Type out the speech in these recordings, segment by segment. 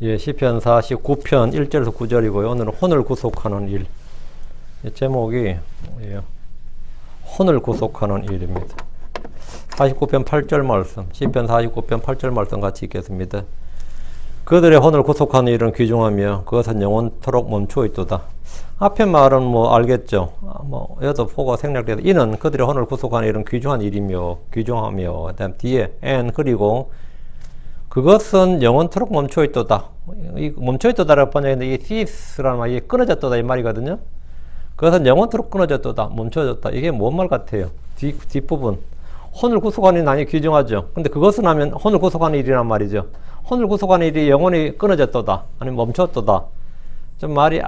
예, 시편 49편 1절에서 9절이고요. 오늘은 혼을 구속하는 일. 제목이 예, 혼을 구속하는 일입니다. 49편 8절 말씀, 시편 49편 8절 말씀 같이 읽겠습니다. 그들의 혼을 구속하는 일은 귀중하며 그것은 영원토록 멈추어 있도다. 앞에 말은 뭐 알겠죠. 여도 보고 생략돼서 이는 그들의 혼을 구속하는 일은 귀중한 일이며 귀중하며 그다음 뒤에 and 그리고 그것은 영원토록 멈추어 있도다. 이 멈추어 있도다라고 번역했는데 이 cease라는 말이 끊어졌도다 이 말이거든요. 그것은 영원토록 끊어졌도다. 멈춰졌다. 이게 뭔 말 같아요? 뒷부분. 혼을 구속하는 일이 많이 귀중하죠. 근데 그것은 하면 혼을 구속하는 일이란 말이죠. 혼을 구속하는 일이 영원히 끊어졌도다. 아니면 멈췄도다. 좀 말이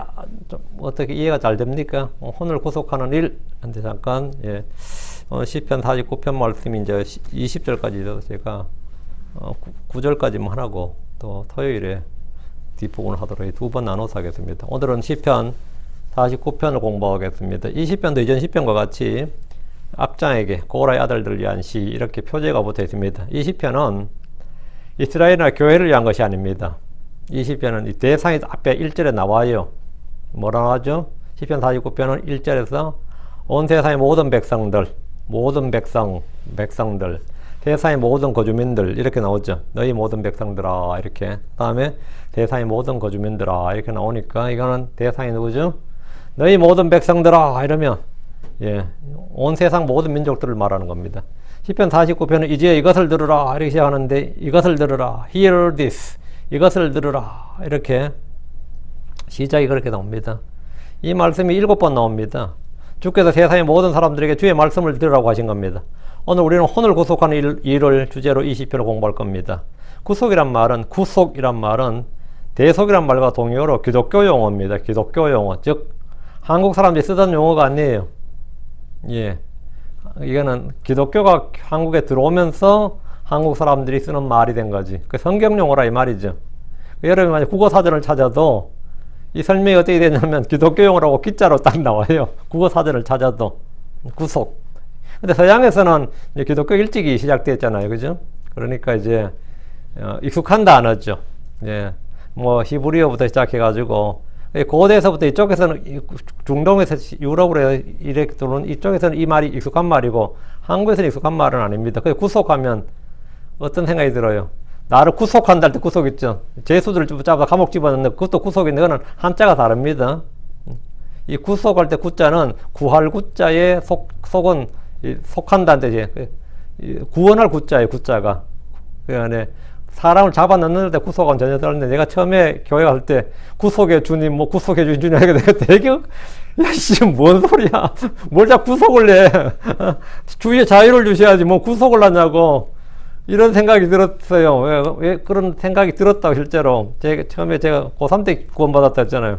좀 어떻게 이해가 잘 됩니까? 혼을 구속하는 일. 근데 잠깐 예. 시편 49편 말씀이 이제 20절까지 제가 9절까지만 하고 또 토요일에 뒷부분을 하도록 두 번 나눠서 하겠습니다. 오늘은 시편 49편을 공부하겠습니다. 이 시편도 이전 시편과 같이 악장에게 고라의 아들들을 위한 시 이렇게 표제가 붙어 있습니다. 이 시편은 이스라엘이나 교회를 위한 것이 아닙니다. 이 시편은 이 대상이 앞에 1절에 나와요. 뭐라 나와죠? 시편 49편은 1절에서 온 세상의 모든 백성들, 백성들, 세상의 모든 거주민들 이렇게 나오죠. 너희 모든 백성들아 이렇게. 다음에 세상의 모든 거주민들아 이렇게 나오니까 이거는 대상이 누구죠? 너희 모든 백성들아 이러면 예, 온 세상 모든 민족들을 말하는 겁니다. 시편 49편은 이제 이것을 들으라 이렇게 시작하는데 이것을 들으라 hear this 이것을 들으라 이렇게 시작이 그렇게 나옵니다. 이 말씀이 7번 나옵니다. 주께서 세상의 모든 사람들에게 주의 말씀을 들으라고 하신 겁니다. 오늘 우리는 혼을 구속하는 일을 주제로 이 시편을 공부할 겁니다. 구속이란 말은 대속이란 말과 동의어로 기독교 용어입니다. 기독교 용어. 즉 한국 사람들이 쓰던 용어가 아니에요. 예. 이거는 기독교가 한국에 들어오면서 한국 사람들이 쓰는 말이 된 거지. 그 성경 용어라 이 말이죠. 여러분이 만약 국어 사전을 찾아도 이 설명이 어떻게 되냐면 기독교 용어라고 기자로 딱 나와요. 국어 사전을 찾아도. 구속. 근데 서양에서는 이제 기독교 일찍이 시작됐잖아요. 그죠? 그러니까 이제 익숙한 단어죠. 예. 뭐 히브리어부터 시작해가지고 고대에서부터 이쪽에서는 중동에서 유럽으로 이렇게 들어오는 이쪽에서는 이 말이 익숙한 말이고 한국에서는 익숙한 말은 아닙니다. 그래서 구속하면 어떤 생각이 들어요? 나를 구속한다 할 때 구속 있죠. 죄수들을 잡아 감옥 집어넣는 그것도 구속인데 그거는 한자가 다릅니다. 이 구속할 때 구자는 구할 구자의 속은 속한다는 뜻이에요. 구원할 구자예요. 구자가. 그 안에 사람을 잡아넣는데 구속은 전혀 다른데 내가 처음에 교회 갈 때 구속의 주님 뭐 구속의 주님 하니까 내가 되게 야씨 뭔 소리야 뭘 자꾸 구속을 해 주위에 자유를 주셔야지 뭐 구속을 하냐고 이런 생각이 들었어요. 왜 그런 생각이 들었다고 실제로 처음에 제가 고3 때 구원받았다 했잖아요.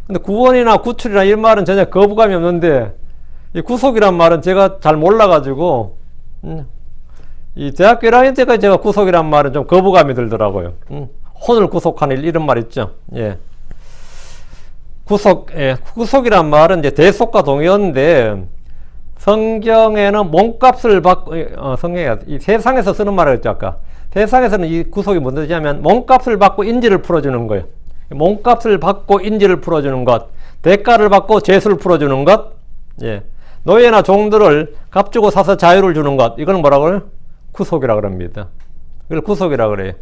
근데 구원이나 구출이나 이런 말은 전혀 거부감이 없는데 이 구속이란 말은 제가 잘 몰라가지고 이 대학교 1학년 때까지 제가 구속이란 말은 좀 거부감이 들더라고요. 혼을 구속하는 이런 말 있죠. 예. 구속이란 말은 이제 대속과 동의어인데 성경에는 몸값을 받고 성경에 이 세상에서 쓰는 말이었죠 아까. 세상에서는 이 구속이 뭔 뜻이냐면 몸값을 받고 인지를 풀어주는 거예요. 몸값을 받고 인지를 풀어주는 것, 대가를 받고 죄수를 풀어주는 것, 예. 노예나 종들을 값주고 사서 자유를 주는 것, 이거는 뭐라고 그래요? 구속이라 그럽니다. 이걸 구속이라 그래요.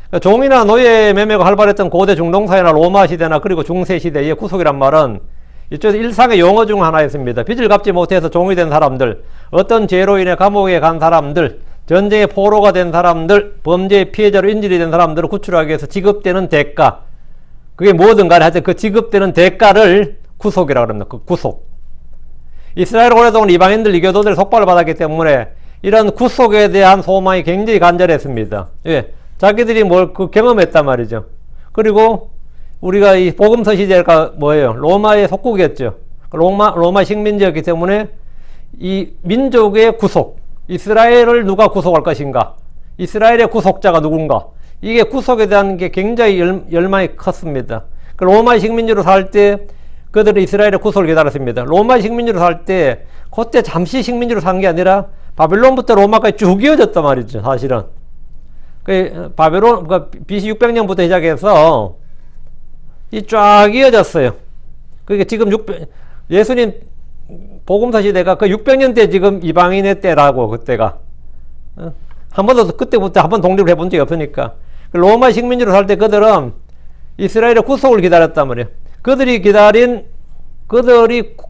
그러니까 종이나 노예 매매가 활발했던 고대 중동사회나 로마 시대나 그리고 중세 시대의 구속이란 말은 이쪽에서 일상의 용어 중 하나였습니다. 빚을 갚지 못해서 종이 된 사람들, 어떤 죄로 인해 감옥에 간 사람들, 전쟁의 포로가 된 사람들, 범죄의 피해자로 인질이 된 사람들을 구출하기 위해서 지급되는 대가, 그게 뭐든 간에 하여튼 그 지급되는 대가를 구속이라 그럽니다. 그 구속. 이스라엘 오랫동안 이방인들 이교도들 속박을 받았기 때문에 이런 구속에 대한 소망이 굉장히 간절했습니다. 예, 자기들이 그 경험했단 말이죠. 그리고 우리가 이 복음서 시대가 뭐예요? 로마의 속국이었죠. 로마 식민지였기 때문에 이 민족의 구속, 이스라엘을 누가 구속할 것인가? 이스라엘의 구속자가 누군가? 이게 구속에 대한 게 굉장히 열망이 컸습니다. 로마 식민지로 살 때 그들은 이스라엘의 구속을 기다렸습니다. 로마 식민지로 살 때 그때 잠시 식민지로 산 게 아니라 바빌론부터 로마까지 쭉 이어졌단 말이죠. 사실은 그 바벨론, BC 600년부터 시작해서 이 쫙 이어졌어요. 그러니까 지금 예수님 복음서 시대가 그 600년 때 지금 이방인의 때라고, 그때가. 한 번도 그때부터 한 번 독립을 해본 적이 없으니까. 로마 식민지로 살 때 그들은 이스라엘의 구속을 기다렸단 말이에요. 그들이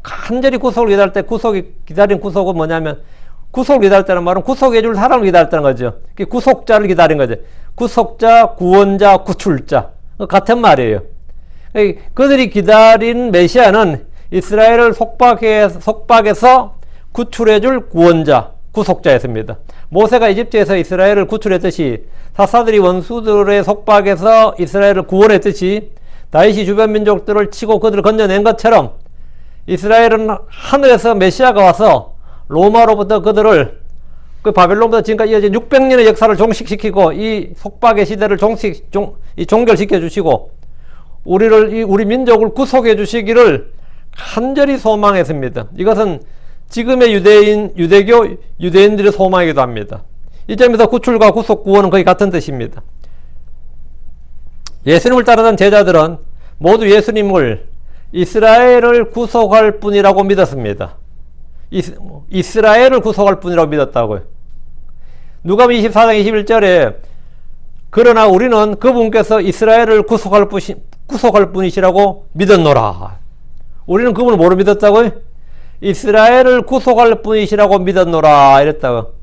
간절히 구속을 기다릴 때 기다린 구속은 뭐냐면, 구속을 기다렸다는 말은 구속해줄 사람을 기다렸다는 거죠. 구속자를 기다린 거죠. 구속자, 구원자, 구출자. 같은 말이에요. 그들이 기다린 메시아는 이스라엘을 속박에서 구출해줄 구원자, 구속자였습니다. 모세가 이집트에서 이스라엘을 구출했듯이, 사사들이 원수들의 속박에서 이스라엘을 구원했듯이, 다윗이 주변 민족들을 치고 그들을 건져낸 것처럼 이스라엘은 하늘에서 메시아가 와서 로마로부터 그들을, 그 바벨론부터 지금까지 이어진 600년의 역사를 종식시키고 이 속박의 시대를 종결시켜 주시고 우리 민족을 구속해 주시기를 간절히 소망했습니다. 이것은 지금의 유대인들의 소망이기도 합니다. 이 점에서 구출과 구속, 구원은 거의 같은 뜻입니다. 예수님을 따르던 제자들은 모두 예수님을 이스라엘을 구속할 뿐이라고 믿었습니다. 이스라엘을 구속할 뿐이라고 믿었다고요. 누가복음 24장 21절에 그러나 우리는 그분께서 이스라엘을 구속할 분이시라고 믿었노라. 우리는 그분을 뭐로 믿었다고요? 이스라엘을 구속할 분이시라고 믿었노라 이랬다고.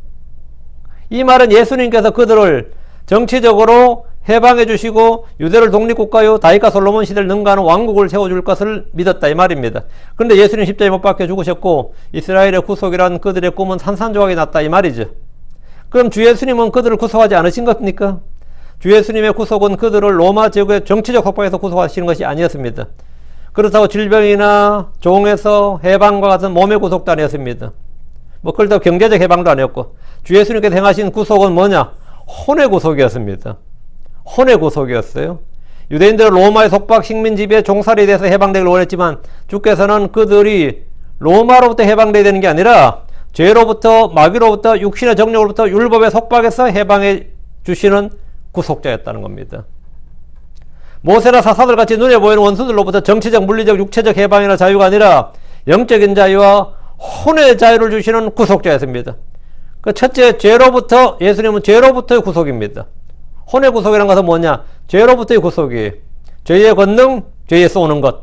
이 말은 예수님께서 그들을 정치적으로 해방해 주시고 유대를 독립국가요 다윗과 솔로몬 시대를 능가하는 왕국을 세워줄 것을 믿었다 이 말입니다. 그런데 예수님 십자가에 못 박혀 죽으셨고 이스라엘의 구속이란 그들의 꿈은 산산조각이 났다 이 말이죠. 그럼 주 예수님은 그들을 구속하지 않으신 겁니까? 주 예수님의 구속은 그들을 로마 제국의 정치적 속박에서 구속하시는 것이 아니었습니다. 그렇다고 질병이나 종에서 해방과 같은 몸의 구속도 아니었습니다. 그렇다고 경제적 해방도 아니었고, 주 예수님께서 행하신 구속은 뭐냐? 혼의 구속이었습니다. 혼의 구속이었어요. 유대인들은 로마의 속박 식민 지배 종살이에 대해서 해방되기를 원했지만 주께서는 그들이 로마로부터 해방되어야 되는 게 아니라 죄로부터, 마귀로부터, 육신의 정욕으로부터 율법의 속박에서 해방해 주시는 구속자였다는 겁니다. 모세나 사사들 같이 눈에 보이는 원수들로부터 정치적, 물리적, 육체적 해방이나 자유가 아니라 영적인 자유와 혼의 자유를 주시는 구속자였습니다. 그 첫째, 죄로부터, 예수님은 죄로부터의 구속입니다. 혼의 구속이라는 것은 뭐냐? 죄로부터의 구속이에요. 죄의 권능, 죄에 쏘는 것,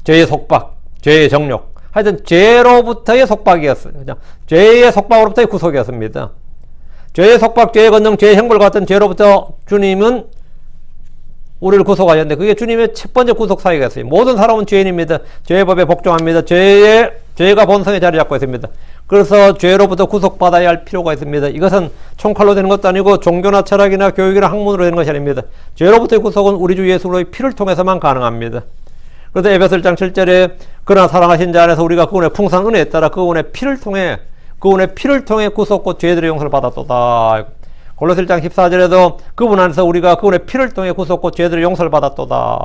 죄의 속박, 죄의 정욕. 하여튼 죄로부터의 속박이었어요. 죄의 속박으로부터의 구속이었습니다. 죄의 속박, 죄의 권능, 죄의 형벌 같은 죄로부터 주님은 우리를 구속하셨는데 그게 주님의 첫 번째 구속 사역이었어요. 모든 사람은 죄인입니다. 죄의 법에 복종합니다. 죄가 본성에 자리 잡고 있습니다. 그래서 죄로부터 구속받아야 할 필요가 있습니다. 이것은 총칼로 되는 것도 아니고 종교나 철학이나 교육이나 학문으로 되는 것이 아닙니다. 죄로부터의 구속은 우리 주 예수로의 피를 통해서만 가능합니다. 그래서 에베소 1장 7절에 그러나 사랑하신 자 안에서 우리가 그분의 풍성한 은혜에 따라 그분의 피를 통해 구속 곧 죄들의 용서를 받았도다. 골로새 1장 14절에도 그분 안에서 우리가 그분의 피를 통해 구속 곧 죄들의 용서를 받았도다.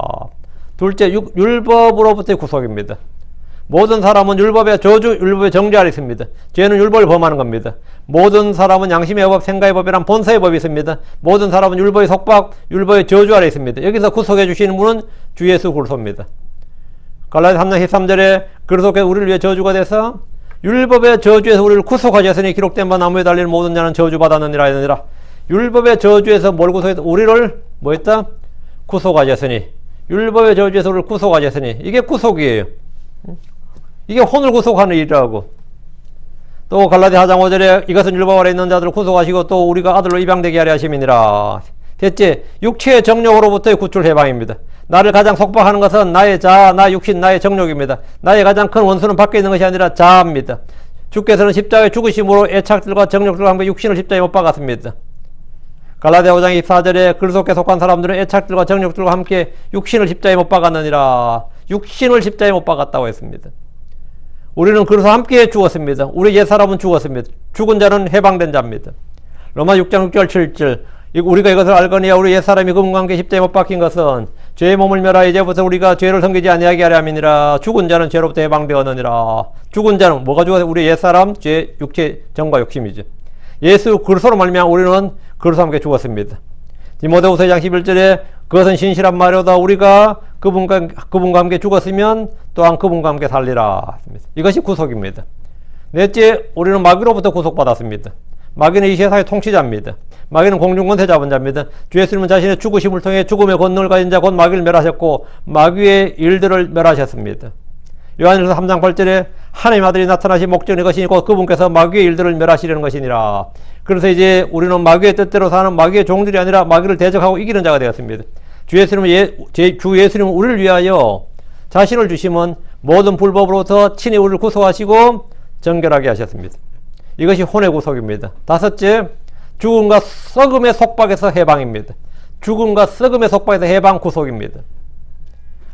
둘째, 율법으로부터의 구속입니다. 모든 사람은 율법의 저주, 율법의 정죄 아래 있습니다. 죄는 율법을 범하는 겁니다. 모든 사람은 양심의 법, 생각의 법이란 본성의 법이 있습니다. 모든 사람은 율법의 속박, 율법의 저주 아래 있습니다. 여기서 구속해 주시는 분은 주 예수 그리스도입니다. 갈라디아 3장 13절에 그리스도께서 우리를 위해 저주가 돼서 율법의 저주에서 우리를 구속하셨으니 기록된 바 나무에 달린 모든 자는 저주받았느니라 하느니라. 율법의 저주에서 뭘 구속했다? 우리를 뭐 했다? 구속하셨으니. 율법의 저주에서 우리를 구속하셨으니. 이게 구속이에요. 이게 혼을 구속하는 일이라고. 또 갈라디아 4장 5절에 이것은 율법 아래 있는 자들을 구속하시고 또 우리가 아들로 입양되게 하려 하심이니라. 셋째, 육체의 정욕으로부터의 구출 해방입니다. 나를 가장 속박하는 것은 나의 자아, 나의 육신, 나의 정욕입니다. 나의 가장 큰 원수는 밖에 있는 것이 아니라 자아입니다. 주께서는 십자가에 죽으심으로 애착들과 정욕들과 함께 육신을 십자가에 못 박았습니다. 갈라디아 5장 24절에 그리스도께 속한 사람들은 애착들과 정욕들과 함께 육신을 십자가에 못 박았느니라. 육신을 십자가에 못 박았다고 했습니다. 우리는 그래서 함께 죽었습니다. 우리 옛사람은 죽었습니다. 죽은 자는 해방된 자입니다. 로마 6장 6절 7절 우리가 이것을 알거니와 우리 옛사람이 그분과 함께 십자가에 못 박힌 것은 죄의 몸을 멸하 이제부터 우리가 죄를 섬기지 아니하게 하려 함이니라. 죽은 자는 죄로부터 해방되었느니라. 죽은 자는 뭐가 죽었어요? 우리 옛사람, 죄, 육체, 정과 욕심이죠. 예수 그리스도로 말미암아 우리는 그래서 함께 죽었습니다. 디모데후서 2장 11절에 그것은 신실한 말이로다. 우리가 그분과 함께 죽었으면 또한 그분과 함께 살리라. 이것이 구속입니다. 넷째, 우리는 마귀로부터 구속받았습니다. 마귀는 이 세상의 통치자입니다. 마귀는 공중권세 잡은 자입니다. 주 예수님은 자신의 죽으심을 통해 죽음의 권능을 가진 자 곧 마귀를 멸하셨고 마귀의 일들을 멸하셨습니다. 요한일서 3장 8절에 하나님 아들이 나타나신 목적은 이것이니 곧 그분께서 마귀의 일들을 멸하시려는 것이니라. 그래서 이제 우리는 마귀의 뜻대로 사는 마귀의 종들이 아니라 마귀를 대적하고 이기는 자가 되었습니다. 주 예수님은 우리를 위하여 자신을 주심은 모든 불법으로부터 친히 우리를 구속하시고 정결하게 하셨습니다. 이것이 혼의 구속입니다. 다섯째, 죽음과 썩음의 속박에서 해방입니다. 죽음과 썩음의 속박에서 해방 구속입니다.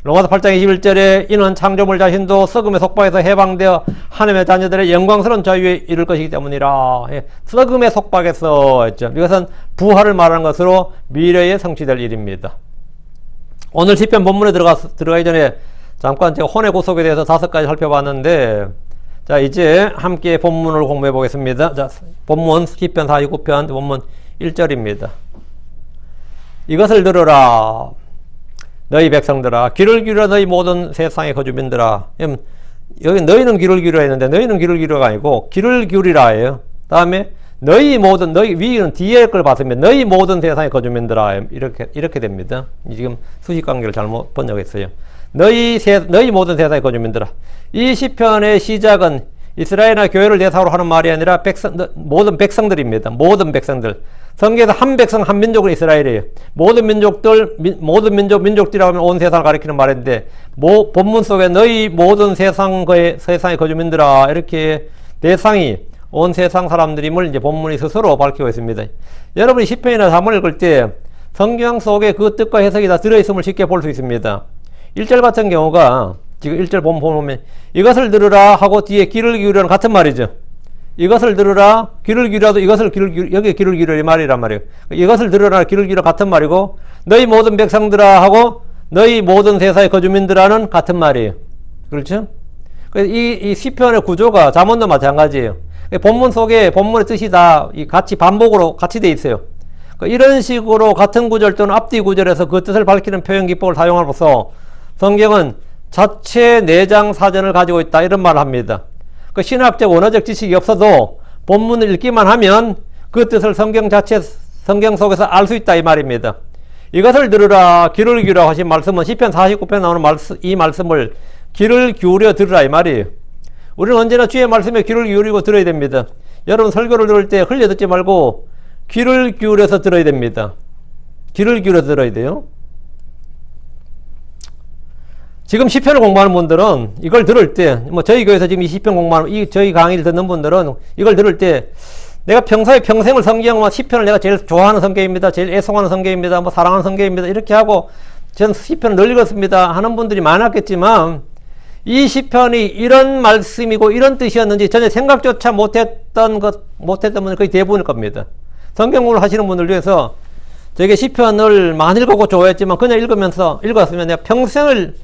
로마서 8장 21절에 이는 창조물 자신도 썩음의 속박에서 해방되어 하나님의 자녀들의 영광스러운 자유에 이를 것이기 때문이라. 썩음의 속박에서 했죠. 이것은 부활을 말하는 것으로 미래에 성취될 일입니다. 오늘 시편 본문에 들어가기 전에 잠깐 제가 혼의 구속에 대해서 5가지 살펴봤는데, 자, 이제 함께 본문을 공부해 보겠습니다. 자, 본문 시편 49편 본문 1절입니다. 이것을 들으라 너희 백성들아, 귀를 기울여 너희 모든 세상의 거주민들아. 여기 너희는 귀를 기울여 했는데 너희는 귀를 기울여가 아니고 귀를 기울이라. 다음에 너희 위는 뒤에 걸 봤으면 너희 모든 세상의 거주민들아, 이렇게 됩니다. 지금 수식 관계를 잘못 번역했어요. 너희 모든 세상의 거주민들아. 이 시편의 시작은 이스라엘이나 교회를 대상으로 하는 말이 아니라 모든 백성들입니다. 모든 백성들. 성경에서 한 백성, 한 민족은 이스라엘이에요. 모든 민족들이라고 하면 온 세상을 가리키는 말인데, 본문 속에 너희 모든 세상의 거주민들아, 이렇게 대상이 온 세상 사람들임을 이제 본문이 스스로 밝히고 있습니다. 여러분이 시편이나 사문 읽을 때 성경 속에 그 뜻과 해석이 다 들어있음을 쉽게 볼 수 있습니다. 1절 같은 경우가 지금 1절 보면 이것을 들으라 하고 뒤에 귀를 기울여는 같은 말이죠. 이것을 들으라, 귀를 기울여도 여기 귀를 기울여 이 말이란 말이에요. 이것을 들으라, 귀를 기울여 같은 말이고, 너희 모든 백성들아 하고 너희 모든 세상의 거주민들아는 같은 말이에요. 그렇죠? 이 시편의 구조가 잠언도 마찬가지예요. 본문 속에 본문의 뜻이 다 같이 반복으로 같이 돼 있어요. 이런 식으로 같은 구절 또는 앞뒤 구절에서 그 뜻을 밝히는 표현 기법을 사용함으로써 성경은 자체 내장 사전을 가지고 있다, 이런 말을 합니다. 신학적 원어적 지식이 없어도 본문을 읽기만 하면 그 뜻을 성경 속에서 알 수 있다, 이 말입니다. 이것을 들으라, 귀를 기울여 하신 말씀은 시편 49편 나오는 이 말씀을 귀를 기울여 들으라, 이 말이에요. 우리는 언제나 주의 말씀에 귀를 기울이고 들어야 됩니다. 여러분 설교를 들을 때 흘려 듣지 말고 귀를 기울여서 들어야 됩니다. 귀를 기울여 들어야 돼요. 지금 시편을 공부하는 분들은 이걸 들을 때, 저희 교회에서 지금 이 시편 공부하는, 저희 강의를 듣는 분들은 이걸 들을 때, 내가 평생을 성경과 시편을 내가 제일 좋아하는 성경입니다. 제일 애송하는 성경입니다. 사랑하는 성경입니다. 이렇게 하고, 전 시편을 늘 읽었습니다. 하는 분들이 많았겠지만, 이 시편이 이런 말씀이고 이런 뜻이었는지 전혀 생각조차 못했던 분이 거의 대부분일 겁니다. 성경 공부를 하시는 분들 중에서 저게 시편을 많이 읽고 좋아했지만 그냥 읽었으면 내가 평생을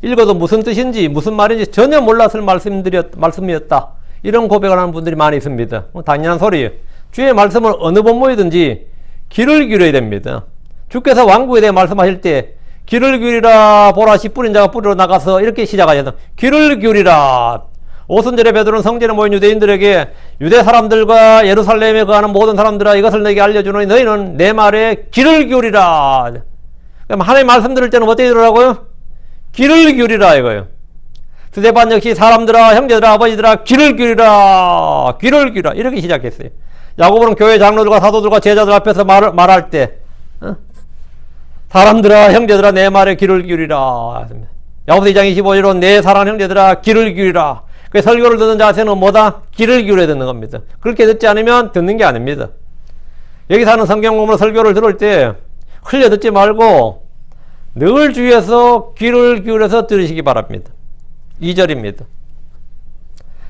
읽어도 무슨 뜻인지 무슨 말인지 전혀 몰랐을 말씀이었다, 이런 고백을 하는 분들이 많이 있습니다. 당연한 소리예요. 주의 말씀은 어느 본문이든지 귀를 기울여야 됩니다. 주께서 왕국에 대해 말씀하실 때 귀를 기울이라 보라, 씨 뿌린 자가 뿌리러 나가서 이렇게 시작하셨다. 귀를 기울이라. 오순절에 베드로는 성전에 모인 유대인들에게 유대 사람들과 예루살렘에 거하는 모든 사람들아, 이것을 내게 알려주노니 너희는 내 말에 귀를 기울이라. 그럼 하나님 말씀 들을 때는 어떻게 들으라고요? 귀를 기울이라, 이거예요. 스데반 역시 사람들아, 형제들아, 아버지들아, 귀를 기울이라, 귀를 기울이라, 이렇게 시작했어요. 야고보는 교회 장로들과 사도들과 제자들 앞에서 말할 때, 사람들아, 형제들아, 내 말에 귀를 기울이라. 야고보서 2장 25절로 내 사랑하는 형제들아, 귀를 기울이라. 그 설교를 듣는 자세는 뭐다? 귀를 기울여 듣는 겁니다. 그렇게 듣지 않으면 듣는 게 아닙니다. 여기 사는 성경 공부나 설교를 들을 때 흘려 듣지 말고 늘 주위에서 귀를 기울여서 들으시기 바랍니다. 2절입니다.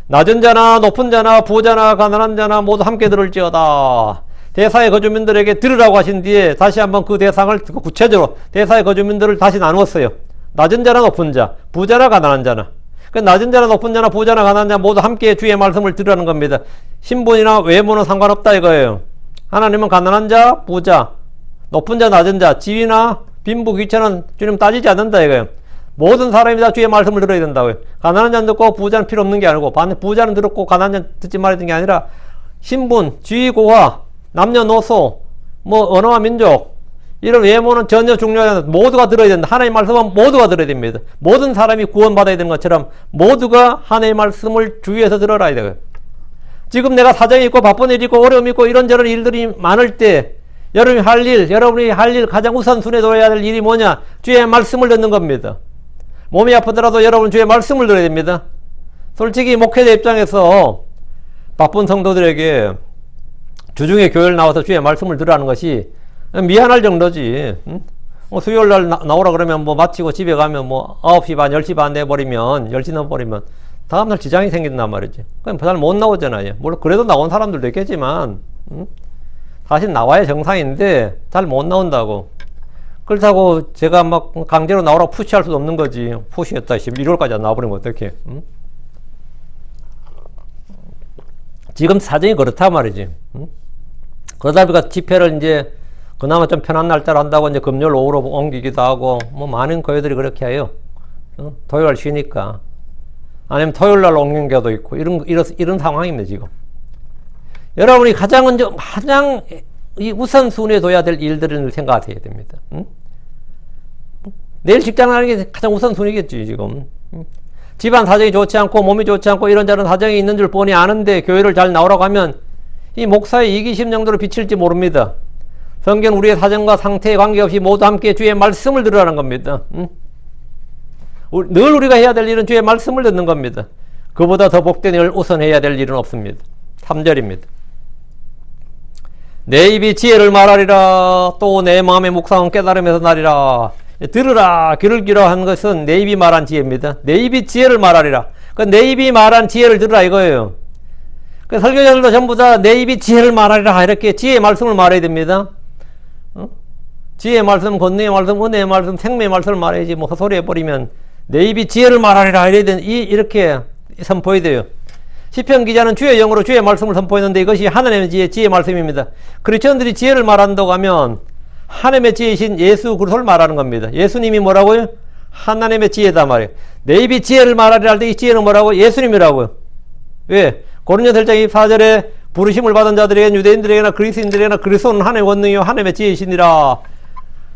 낮은 자나 높은 자나 부자나 가난한 자나 모두 함께 들을지어다. 대사의 거주민들에게 들으라고 하신 뒤에 다시 한번 그 대상을 구체적으로 대사의 거주민들을 다시 나누었어요. 낮은 자나 높은 자, 부자나 가난한 자나. 그 낮은 자나 높은 자나 부자나 가난한 자 모두 함께 주의 말씀을 들으라는 겁니다. 신분이나 외모는 상관없다, 이거예요. 하나님은 가난한 자, 부자, 높은 자, 낮은 자, 지위나 빈부, 귀천은 주님 따지지 않는다 이거예요. 모든 사람이 다 주의 말씀을 들어야 된다고요. 가난한 자는 듣고 부자는 필요 없는 게 아니고, 반대 부자는 들었고 가난한 자는 듣지 말아야 되는 게 아니라, 신분, 지위, 고하, 남녀노소, 뭐 언어와 민족, 이런 외모는 전혀 중요하지 않다. 모두가 들어야 된다. 하나님의 말씀은 모두가 들어야 됩니다. 모든 사람이 구원받아야 되는 것처럼 모두가 하나님의 말씀을 주의해서 들어야 돼요. 지금 내가 사정이 있고 바쁜 일이 있고 어려움이 있고 이런저런 일들이 많을 때 여러분이 할 일 가장 우선순위에 둬야 될 일이 뭐냐? 주의 말씀을 듣는 겁니다. 몸이 아프더라도 여러분 주의 말씀을 들어야 됩니다. 솔직히 목회자 입장에서 바쁜 성도들에게 주중에 교회를 나와서 주의 말씀을 들으라는 것이 미안할 정도지. 응? 수요일날 나오라 그러면 뭐 마치고 집에 가면 뭐 9시 반, 10시 반 내버리면 10시 넘어버리면 다음날 지장이 생긴단 말이지. 그럼 잘 못 나오잖아요. 물론 그래도 나온 사람들도 있겠지만 사실 나와야 정상인데 잘 못 나온다고. 그렇다고 제가 막 강제로 나오라고 푸시할 수도 없는 거지. 푸시했다 11월까지 안 나와버리면 어떡해. 지금 사정이 그렇다 말이지. 그러다 보니까 집회를 이제 그나마 좀 편한 날짜로 한다고 이제 금요일 오후로 옮기기도 하고, 뭐 많은 교회들이 그렇게 해요. 토요일 쉬니까. 아니면 토요일 날 옮긴 경우도 있고, 이런 상황입니다, 지금. 여러분이 가장 이 우선순위에 둬야 될 일들을 생각해야 됩니다. 내일 직장 가는 게 가장 우선순위겠지, 지금. 집안 사정이 좋지 않고, 몸이 좋지 않고, 이런저런 사정이 있는 줄 뻔히 아는데, 교회를 잘 나오라고 하면, 이 목사의 이기심 정도로 비칠지 모릅니다. 성경 우리의 사정과 상태에 관계없이 모두 함께 주의 말씀을 들으라는 겁니다. 늘 우리가 해야 될 일은 주의 말씀을 듣는 겁니다. 그보다 더 복된 일을 우선해야 될 일은 없습니다. 3절입니다. 내 입이 지혜를 말하리라. 또 내 마음의 묵상은 깨달음에서 나리라. 들으라 귀를 기울여 한 것은 내 입이 말한 지혜입니다. 내 입이 지혜를 말하리라. 내 입이 말한 지혜를 들으라 이거예요. 설교자들도 전부 다 내 입이 지혜를 말하리라 이렇게 지혜의 말씀을 말해야 됩니다. 지혜의 말씀, 권능의 말씀, 은혜의 말씀, 생명의 말씀을 말해야지 뭐 헛소리 해버리면 내 입이 지혜를 말하리라 이렇게 선포해야 돼요. 시편 기자는 주의 영으로 주의 말씀을 선포했는데 이것이 하나님의 지혜의 말씀입니다. 크리스천들이 지혜를 말한다고 하면 하나님의 지혜이신 예수 그리스도를 말하는 겁니다. 예수님이 뭐라고요? 하나님의 지혜다 말이에요. 내 입이 지혜를 말하리라 할 때 이 지혜는 뭐라고? 예수님이라고요. 왜? 고린도서 1장 24절에 부르심을 받은 자들에게 유대인들에게나 그리스인들에게나 그리스도는 하나님의 권능이요 하나님의 지혜이시니라.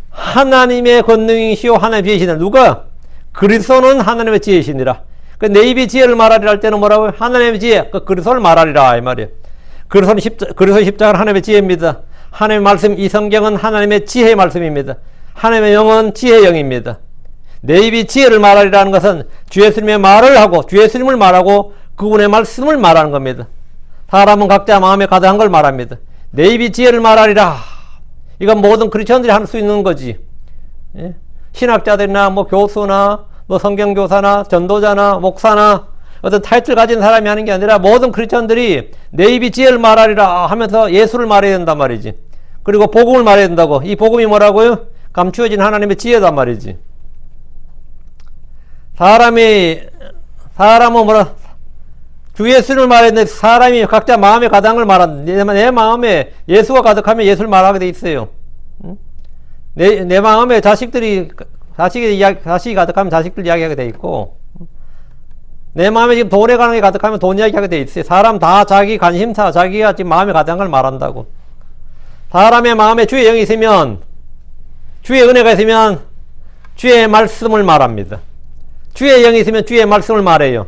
하나님의 권능이시요 하나님의 지혜이시니라. 누가? 그리스도는 하나님의 지혜이시니라. 내 입이 지혜를 말하리라 할 때는 뭐라고요? 하나님의 지혜, 그리스도를 말하리라 이 말이에요. 그리스도 십자가는 하나님의 지혜입니다. 하나님의 말씀, 이 성경은 하나님의 지혜의 말씀입니다. 하나님의 영은 지혜의 영입니다. 내 입이 지혜를 말하리라는 것은 주 예수님의 말을 하고 주 예수님을 말하고 그분의 말씀을 말하는 겁니다. 사람은 각자 마음에 가득한 걸 말합니다. 내 입이 지혜를 말하리라. 이건 모든 크리스천들이 할 수 있는 거지. 예? 신학자들이나 뭐 교수나 뭐 성경교사나 전도자나 목사나 어떤 타이틀 가진 사람이 하는 게 아니라 모든 크리스천들이 내 입이 지혜를 말하리라 하면서 예수를 말해야 된단 말이지. 그리고 복음을 말해야 된다고. 이 복음이 뭐라고요? 감추어진 하나님의 지혜단 말이지. 사람은 뭐라? 주 예수를 말해야 되는데 사람이 각자 마음에 가득한 걸 말한다. 내 마음에 예수가 가득하면 예수를 말하게 돼 있어요. 내 마음에 자식이 가득하면 자식들 이야기하게 돼 있고, 내 마음에 지금 돈에 관한 게 가득하면 돈 이야기하게 돼 있어요. 사람 다 자기 관심사, 자기가 지금 마음에 가득한 걸 말한다고. 사람의 마음에 주의 영이 있으면, 주의 은혜가 있으면 주의 말씀을 말합니다. 주의 영이 있으면 주의 말씀을 말해요.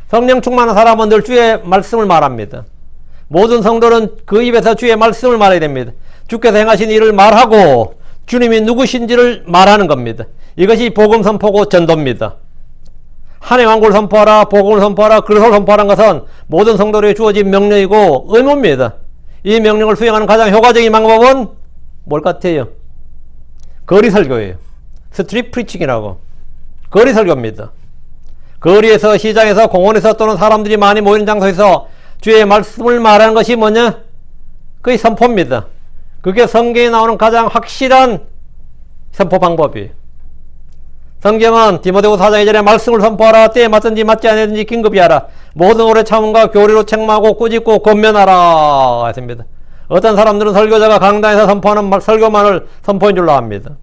성령 충만한 사람은 늘 주의 말씀을 말합니다. 모든 성도는 그 입에서 주의 말씀을 말해야 됩니다. 주께서 행하신 일을 말하고 주님이 누구신지를 말하는 겁니다. 이것이 복음 선포고 전도입니다. 하나님의 왕국을 선포하라, 복음을 선포하라, 그리스도를 선포하라는 것은 모든 성도에게 주어진 명령이고 의무입니다. 이 명령을 수행하는 가장 효과적인 방법은 뭘 같아요? 거리 설교예요. 스트릿 프리칭이라고. 거리 설교입니다. 거리에서, 시장에서, 공원에서 또는 사람들이 많이 모이는 장소에서 주의 말씀을 말하는 것이 뭐냐? 그게 선포입니다. 그게 성경에 나오는 가장 확실한 선포 방법이에요. 성경은 디모데후서 4장 2절에 말씀을 선포하라. 때에 맞든지 맞지 않든지 긴급히 하라. 모든 오래 참음과 교리로 책망하고 꾸짖고 권면하라 했습니다. 어떤 사람들은 설교자가 강단에서 선포하는 설교만을 선포인 줄로 압니다.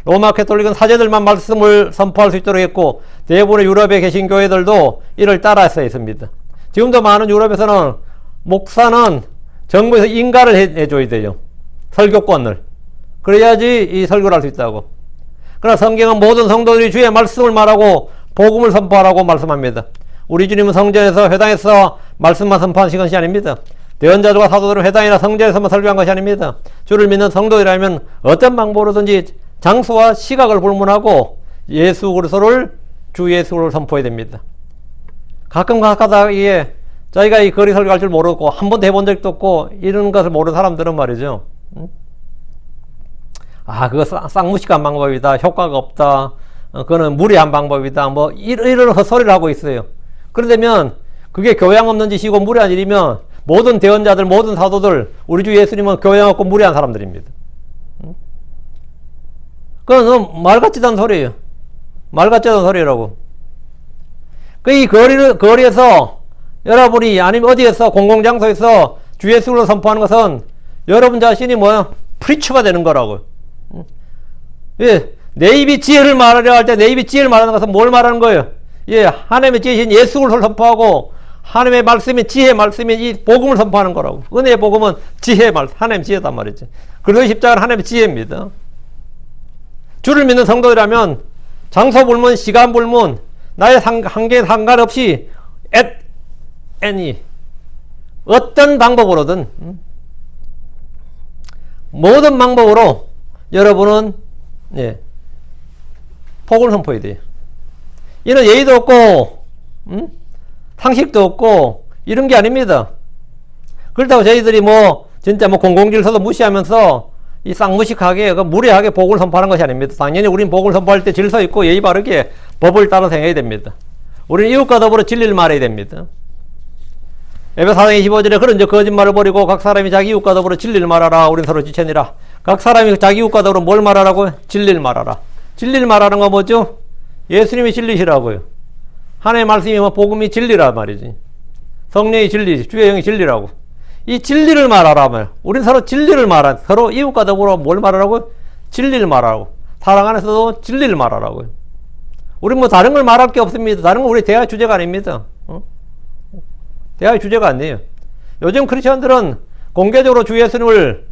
로마 캐톨릭은 사제들만 말씀을 선포할 수 있도록 했고 대부분의 유럽에 계신 교회들도 이를 따라서 있습니다. 지금도 많은 유럽에서는 목사는 정부에서 인가를 해줘야 돼요. 설교권을. 그래야지 이 설교를 할 수 있다고. 그러나 성경은 모든 성도들이 주의 말씀을 말하고 복음을 선포하라고 말씀합니다. 우리 주님은 성전에서 회당에서 말씀만 선포한 것이 아닙니다. 대언자들과 사도들은 회당이나 성전에서만 설교한 것이 아닙니다. 주를 믿는 성도이라면 어떤 방법으로든지 장소와 시각을 불문하고 예수 그리스도를 주 예수를 선포해야 됩니다. 가끔 가다가 이게 자기가 이 거리 설교할 줄 모르고 한 번도 해본 적도 없고 이런 것을 모르는 사람들은 말이죠. 아, 그거 쌍무식한 방법이다. 효과가 없다. 그거는 무리한 방법이다. 뭐 이런 헛소리를 하고 있어요. 그러다면 그게 교양 없는 짓이고 무리한 일이면 모든 대언자들, 모든 사도들, 우리 주 예수님은 교양 없고 무리한 사람들입니다. 그건 말 같지도 않은 소리예요. 말 같지도 않은 소리라고. 이 거리에서 여러분이 아니면 어디에서 공공장소에서 주 예수를 선포하는 것은 여러분 자신이 뭐야? 프리처가 되는 거라고. 예, 내 입이 지혜를 말하려 할 때 내 입이 지혜를 말하는 것은 뭘 말하는 거예요? 예, 하나님의 지혜신 예수를 선포하고 하나님의 말씀이 지혜의 말씀이 이 복음을 선포하는 거라고. 은혜의 복음은 지혜의 말씀, 하나님의 지혜단 말이죠. 그리고 십자가는 하나님의 지혜입니다. 주를 믿는 성도이라면 장소 불문, 시간 불문, 나의 한계에 상관없이 any 어떤 방법으로든 모든 방법으로 여러분은 복음을 선포해야 돼요. 이는 예의도 없고 상식도 없고 이런 게 아닙니다. 그렇다고 저희들이 진짜 공공질서도 무시하면서 이 쌍무식하게 무례하게 복음을 선포하는 것이 아닙니다. 당연히 우린 복음을 선포할 때 질서 있고 예의 바르게 법을 따라서 행해야 됩니다. 우리는 이웃과 더불어 진리를 말해야 됩니다. 에베소 4장 25절에 그런 거짓말을 버리고 각 사람이 자기 이웃과 더불어 진리를 말하라. 우린 서로 지체니라. 각 사람이 자기 이웃과 더불어 뭘 말하라고요? 진리를 말하라. 진리를 말하는 건 뭐죠? 예수님이 진리시라고요. 하나님의 말씀이 복음이 진리란 말이지. 성령이 진리지. 주의 영이 진리라고. 이 진리를 말하라면 우린 서로 진리를 말하. 서로 이웃과 더불어 뭘 말하라고요? 진리를 말하라고. 사랑 안에서도 진리를 말하라고요. 우린 다른 걸 말할 게 없습니다. 다른 건 우리 대화의 주제가 아닙니다. 대화의 주제가 아니에요. 요즘 크리스천들은 공개적으로 주 예수님을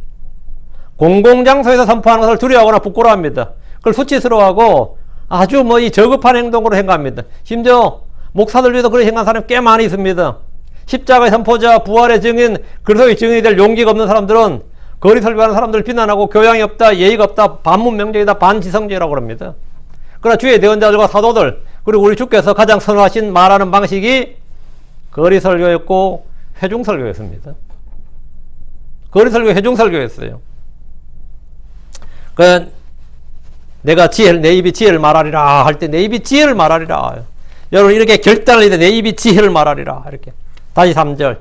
공공장소에서 선포하는 것을 두려워하거나 부끄러워합니다. 그걸 수치스러워하고 아주 이 저급한 행동으로 생각합니다. 심지어 목사들 위에도 그렇게 생각하는 사람이 꽤 많이 있습니다. 십자가의 선포자, 부활의 증인, 그리스도의 증인이 될 용기가 없는 사람들은 거리 설교하는 사람들을 비난하고 교양이 없다, 예의가 없다, 반문명적이다, 반지성적이라고 합니다. 그러나 주의 대언자들과 사도들, 그리고 우리 주께서 가장 선호하신 말하는 방식이 거리 설교였고 회중 설교였습니다. 거리 설교, 회중 설교였어요. 내가 내 입이 지혜를 말하리라 할 때 내 입이 지혜를 말하리라. 여러분 이렇게 결단을 해야 돼. 내 입이 지혜를 말하리라. 이렇게. 다시 3절.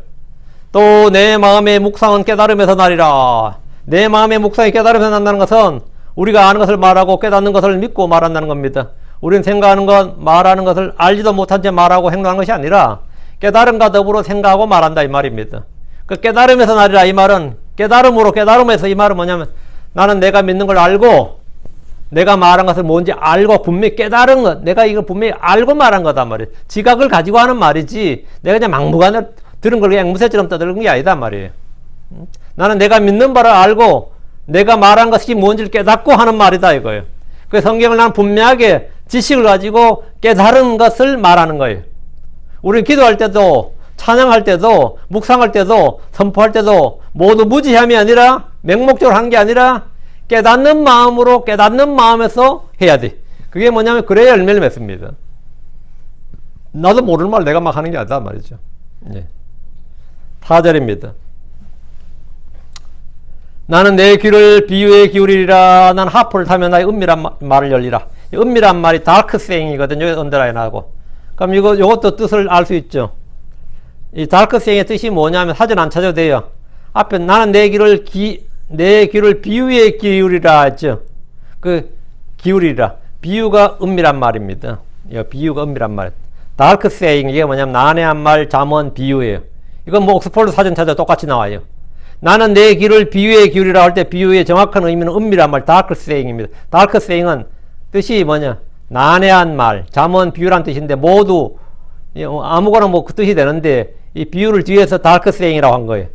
또 내 마음의 묵상은 깨달음에서 나리라. 내 마음의 묵상이 깨달음에서 난다는 것은 우리가 아는 것을 말하고 깨닫는 것을 믿고 말한다는 겁니다. 우리는 생각하는 것, 말하는 것을 알지도 못한 채 말하고 행동하는 것이 아니라 깨달음과 더불어 생각하고 말한다 이 말입니다. 그 깨달음에서 나리라 이 말은 깨달음에서 이 말은 뭐냐면 나는 내가 믿는 걸 알고 내가 말한 것을 뭔지 알고 분명히 깨달은 것, 내가 이걸 분명히 알고 말한 거단 말이에요. 지각을 가지고 하는 말이지 내가 그냥 막무가내 들은 걸 그냥 앵무새처럼 떠드는 게 아니다 말이에요. 나는 내가 믿는 바를 알고 내가 말한 것이 뭔지를 깨닫고 하는 말이다 이거예요. 그 성경을 나는 분명하게 지식을 가지고 깨달은 것을 말하는 거예요. 우리는 기도할 때도 찬양할 때도 묵상할 때도 선포할 때도 모두 무지함이 아니라 맹목적으로 한 게 아니라 깨닫는 마음으로 깨닫는 마음에서 해야 돼. 그게 뭐냐면 그래야 열매를 맺습니다. 나도 모르는 말 내가 막 하는 게 아니다 말이죠. 4절입니다. 나는 내 귀를 비유에 기울이리라. 난 하프를 타면 나의 은밀한 말을 열리라. 은밀한 말이 다크 세잉이거든요. 언더라인하고. 그럼 이것도 뜻을 알 수 있죠. 이 다크 세잉의 뜻이 뭐냐면 사전 안 찾아도 돼요. 앞에 나는 내 귀를 비유에 기울이라 했죠. 기울이라. 비유가 은밀한 말입니다. 비유가 은밀한 말. 다크 세잉 이게 뭐냐면 난해한 말, 잠언, 비유예요. 이건 옥스퍼드 사전 찾아 똑같이 나와요. 나는 내 길을 비유에 기울이라 할 때 비유의 정확한 의미는 은밀한 말, 다크 세잉입니다. 다크 세잉은 뜻이 뭐냐? 난해한 말, 잠언 비유란 뜻인데 모두 아무거나 뭐 그 뜻이 되는데 이 비유를 뒤에서 다크 세잉이라고 한 거예요.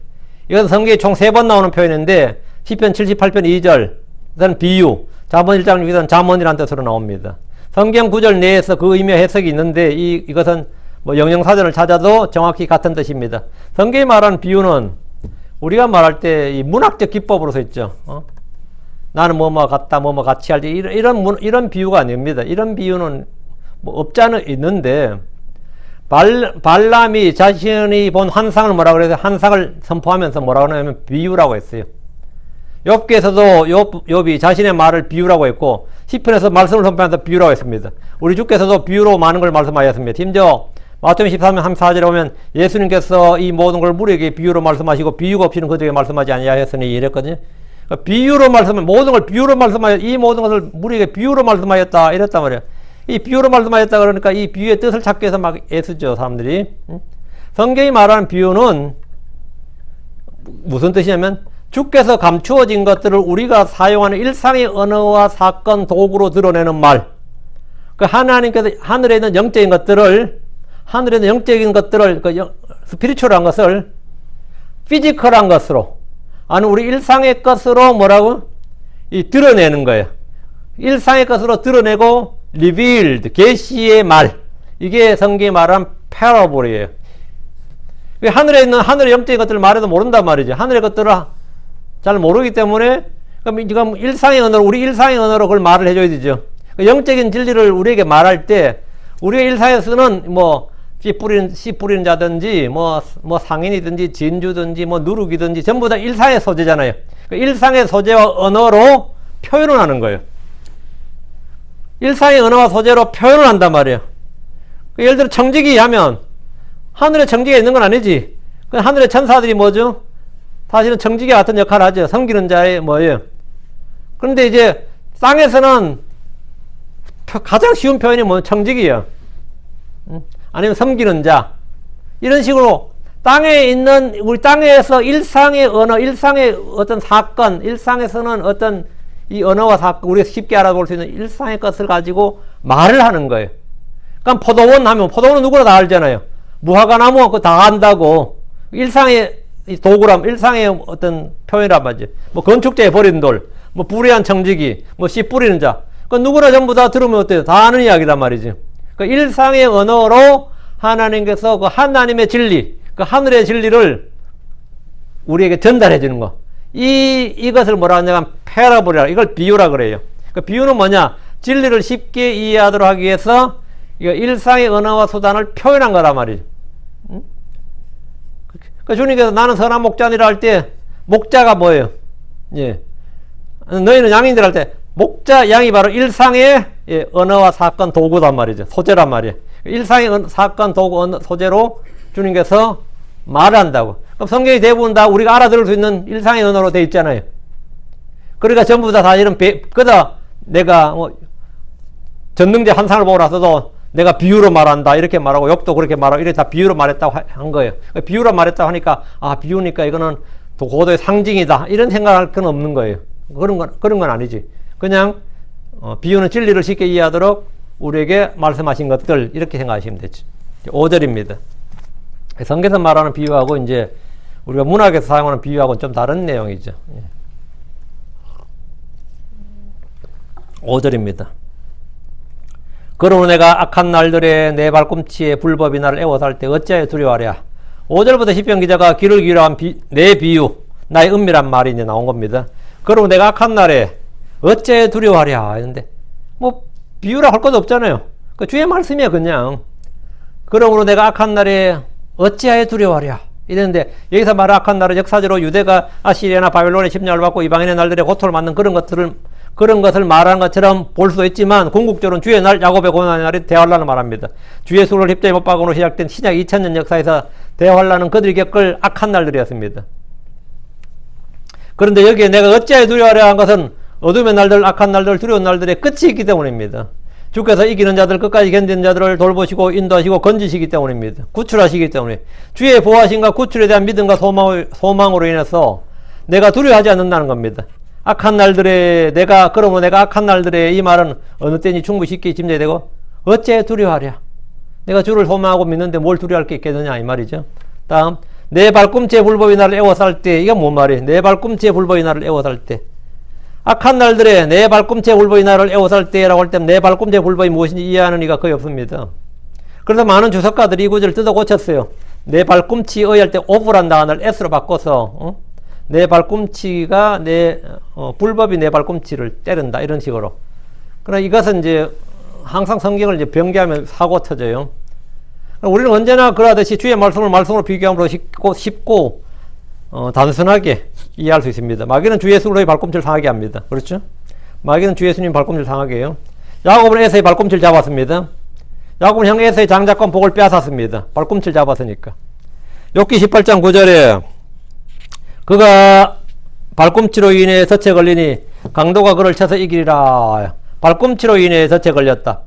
이건 성경에 총 3번 나오는 표현인데 시편 78편 2절 그다음 비유, 잠언 1장 6절은 잠언이라는 뜻으로 나옵니다. 성경 구절 내에서 그 의미와 해석이 있는데 이것은 뭐 영영사전을 찾아도 정확히 같은 뜻입니다. 성경이 말하는 비유는 우리가 말할 때 이 문학적 기법으로서 있죠. 나는 뭐뭐 같다, 뭐뭐 같이 할지 이런 비유가 아닙니다. 이런 비유는 뭐 없지 않아 있는데 발람이 자신이 본 환상을 뭐라고 그래서 환상을 선포하면서 뭐라고 하냐면 비유라고 했어요. 욥기에서도 욥이 자신의 말을 비유라고 했고 시편에서 말씀을 선포하면서 비유라고 했습니다. 우리 주께서도 비유로 많은 걸 말씀하셨습니다. 심지어 마태복음 13장 34절에 보면 예수님께서 이 모든 걸 무리에게 비유로 말씀하시고 비유가 없이는 그들에게 말씀하지 아니하였으니 이랬거든요. 그러니까 비유로 모든 걸 비유로 말씀하였, 이 모든 것을 무리에게 비유로 말씀하였다 이랬단 말이에요. 이 비유로 말씀하였다 그러니까 이 비유의 뜻을 찾기 위해서 막 애쓰죠, 사람들이. 성경이 말하는 비유는 무슨 뜻이냐면 주께서 감추어진 것들을 우리가 사용하는 일상의 언어와 사건, 도구로 드러내는 말. 그 하나님께서 하늘에 있는 영적인 것들을 스피리추얼한 것을 피지컬한 것으로, 아니 우리 일상의 것으로 뭐라고? 드러내는 거예요. 일상의 것으로 드러내고 revealed, 계시의 말. 이게 성경이 말하는 parables 하늘에 있는 하늘의 영적인 것들을 말해도 모른단 말이죠. 하늘의 것들을 잘 모르기 때문에 그럼 지금 일상의 언어로, 우리 일상의 언어로 그걸 말을 해줘야 되죠. 영적인 진리를 우리에게 말할 때 우리가 일상에서는 뭐 씨 뿌리는 자든지 뭐 상인이든지 진주든지 뭐 누룩이든지 전부 다 일상의 소재잖아요. 일상의 소재와 언어로 표현을 하는 거예요. 일상의 언어와 소재로 표현을 한단 말이에요. 예를 들어 청지기 하면 하늘에 청지기가 있는 건 아니지. 하늘의 천사들이 뭐죠? 사실은 청지기 같은 역할을 하죠. 섬기는 자의 뭐예요. 그런데 이제 땅에서는 가장 쉬운 표현이 뭐 청지기예요. 아니면 섬기는 자. 이런 식으로 땅에 있는 우리 땅에서 일상의 언어, 일상의 어떤 사건, 일상에서는 어떤 이 언어와 사건, 우리가 쉽게 알아볼 수 있는 일상의 것을 가지고 말을 하는 거예요. 그러니까 포도원 하면 포도원은 누구나 다 알잖아요. 무화과나무 그거 다 안다고. 일상의 도구람, 일상의 어떤 표현이란 말이지. 뭐 건축자에 버린 돌, 뭐 불의한 청지기, 뭐 씨 뿌리는 자. 그 누구나 전부 다 들으면 어때요? 다 아는 이야기란 말이지. 그 일상의 언어로 하나님께서 그 하나님의 진리, 그 하늘의 진리를 우리에게 전달해 주는 거. 이것을 뭐라 하냐면 패러블이라, 이걸 비유라 그래요. 그 비유는 뭐냐? 진리를 쉽게 이해하도록 하기 위해서 일상의 언어와 수단을 표현한 거란 말이죠. 그 주님께서 나는 선한 목자니라 할 때 목자가 뭐예요? 예. 너희는 양인들 할 때 목자, 양이 바로 일상의 언어와 사건, 도구단 말이죠. 소재란 말이에요. 일상의 사건, 도구, 소재로 주님께서 말을 한다고. 그럼 성경이 대부분 다 우리가 알아들을 수 있는 일상의 언어로 되어 있잖아요. 그러니까 전부 다 사실은 그다 내가 전능제 환상을 보고 나서도 내가 비유로 말한다 이렇게 말하고 욥도 그렇게 말하고 이렇게 다 비유로 말했다고 한 거예요. 비유로 말했다고 하니까 비유니까 이거는 고도의 상징이다 이런 생각할 건 없는 거예요. 그런 건 아니지. 그냥 비유는 진리를 쉽게 이해하도록 우리에게 말씀하신 것들 이렇게 생각하시면 되죠. 5절입니다. 성경에서 말하는 비유하고 이제 우리가 문학에서 사용하는 비유하고는 좀 다른 내용이죠. 5절입니다. 그러므로 내가 악한 날들에 내 발꿈치에 불법이 나를 애워서 할 때 어찌하여 두려워하랴. 5절부터 시편 기자가 귀를 기울여 내 비유, 나의 은밀한 말이 이제 나온 겁니다. 그러므로 내가 악한 날에 어찌하여 두려워하랴 했는데 뭐 비유라 할 것도 없잖아요. 그 주의 말씀이야 그냥. 그러므로 내가 악한 날에 어찌하여 두려워하랴 이랬는데 여기서 말한 악한 날은 역사적으로 유대가 아시리아나 바벨론의 침략을 받고 이방인의 날들에 고통을 받는 그런 것을 말하는 것처럼 볼 수도 있지만 궁극적으로는 주의 날, 야곱의 고난의 날이 대환란을 말합니다. 주의 수를 십자에 못 박음으로 시작된 신약 2000년 역사에서 대환란은 그들이 겪을 악한 날들이었습니다. 그런데 여기에 내가 어찌하여 두려워하랴 한 것은 어둠의 날들, 악한 날들, 두려운 날들의 끝이 있기 때문입니다. 주께서 이기는 자들, 끝까지 견디는 자들을 돌보시고 인도하시고 건지시기 때문입니다. 구출하시기 때문에 주의 보호하심과 구출에 대한 믿음과 소망으로 인해서 내가 두려워하지 않는다는 겁니다. 악한 날들에 그러면 내가 악한 날들에 이 말은 어느 때니 충분히 쉽게 짐작이 되고 어째 두려워하랴. 내가 주를 소망하고 믿는데 뭘 두려워할 게 있겠느냐 이 말이죠. 다음 내 발꿈치에 불법이 나를 애워쌀 때 이게 뭔 말이에요? 내 발꿈치에 불법이 나를 애워쌀 때 악한 날들에 내 발꿈치에 불법이 나를 애워쌀 때라고 할 때 내 발꿈치에 불법이 무엇인지 이해하는 이가 거의 없습니다. 그래서 많은 주석가들이 이 구절을 뜯어 고쳤어요. 내 발꿈치 의할 때 오브란 단어를 s로 바꿔서 내 발꿈치가 불법이 내 발꿈치를 때린다 이런 식으로. 그러나 이것은 이제 항상 성경을 이제 변개하면 사고 터져요. 우리는 언제나 그러하듯이 주의 말씀으로 비교함으로 쉽고 단순하게 이해할 수 있습니다. 마귀는 주 예수로의 발꿈치를 상하게 합니다. 그렇죠? 마귀는 주 예수님 발꿈치를 상하게 해요. 야곱은 에서의 발꿈치를 잡았습니다. 야곱은 형 에서의 장자권 복을 빼앗았습니다. 발꿈치를 잡았으니까. 욥기 18장 9절에 그가 발꿈치로 인해 덫에 걸리니 강도가 그를 쳐서 이기리라. 발꿈치로 인해 덫에 걸렸다.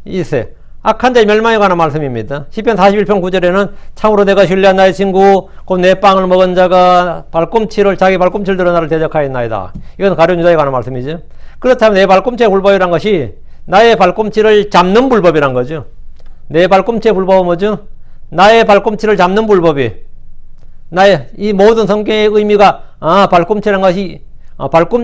이세 악한 자의 멸망에 관한 말씀입니다. 시편 41편 9절에는 참으로 내가 신뢰한 나의 친구 곧 내 빵을 먹은 자가 자기 발꿈치를 들어 나를 대적하였나이다. 이건 가룟 유다에 관한 말씀이죠. 그렇다면 내 발꿈치의 불법이란 것이 나의 발꿈치를 잡는 불법이란 거죠. 내 발꿈치의 불법은 뭐죠? 나의 발꿈치를 잡는 불법이 이 모든 성경의 의미가 발꿈치란 것이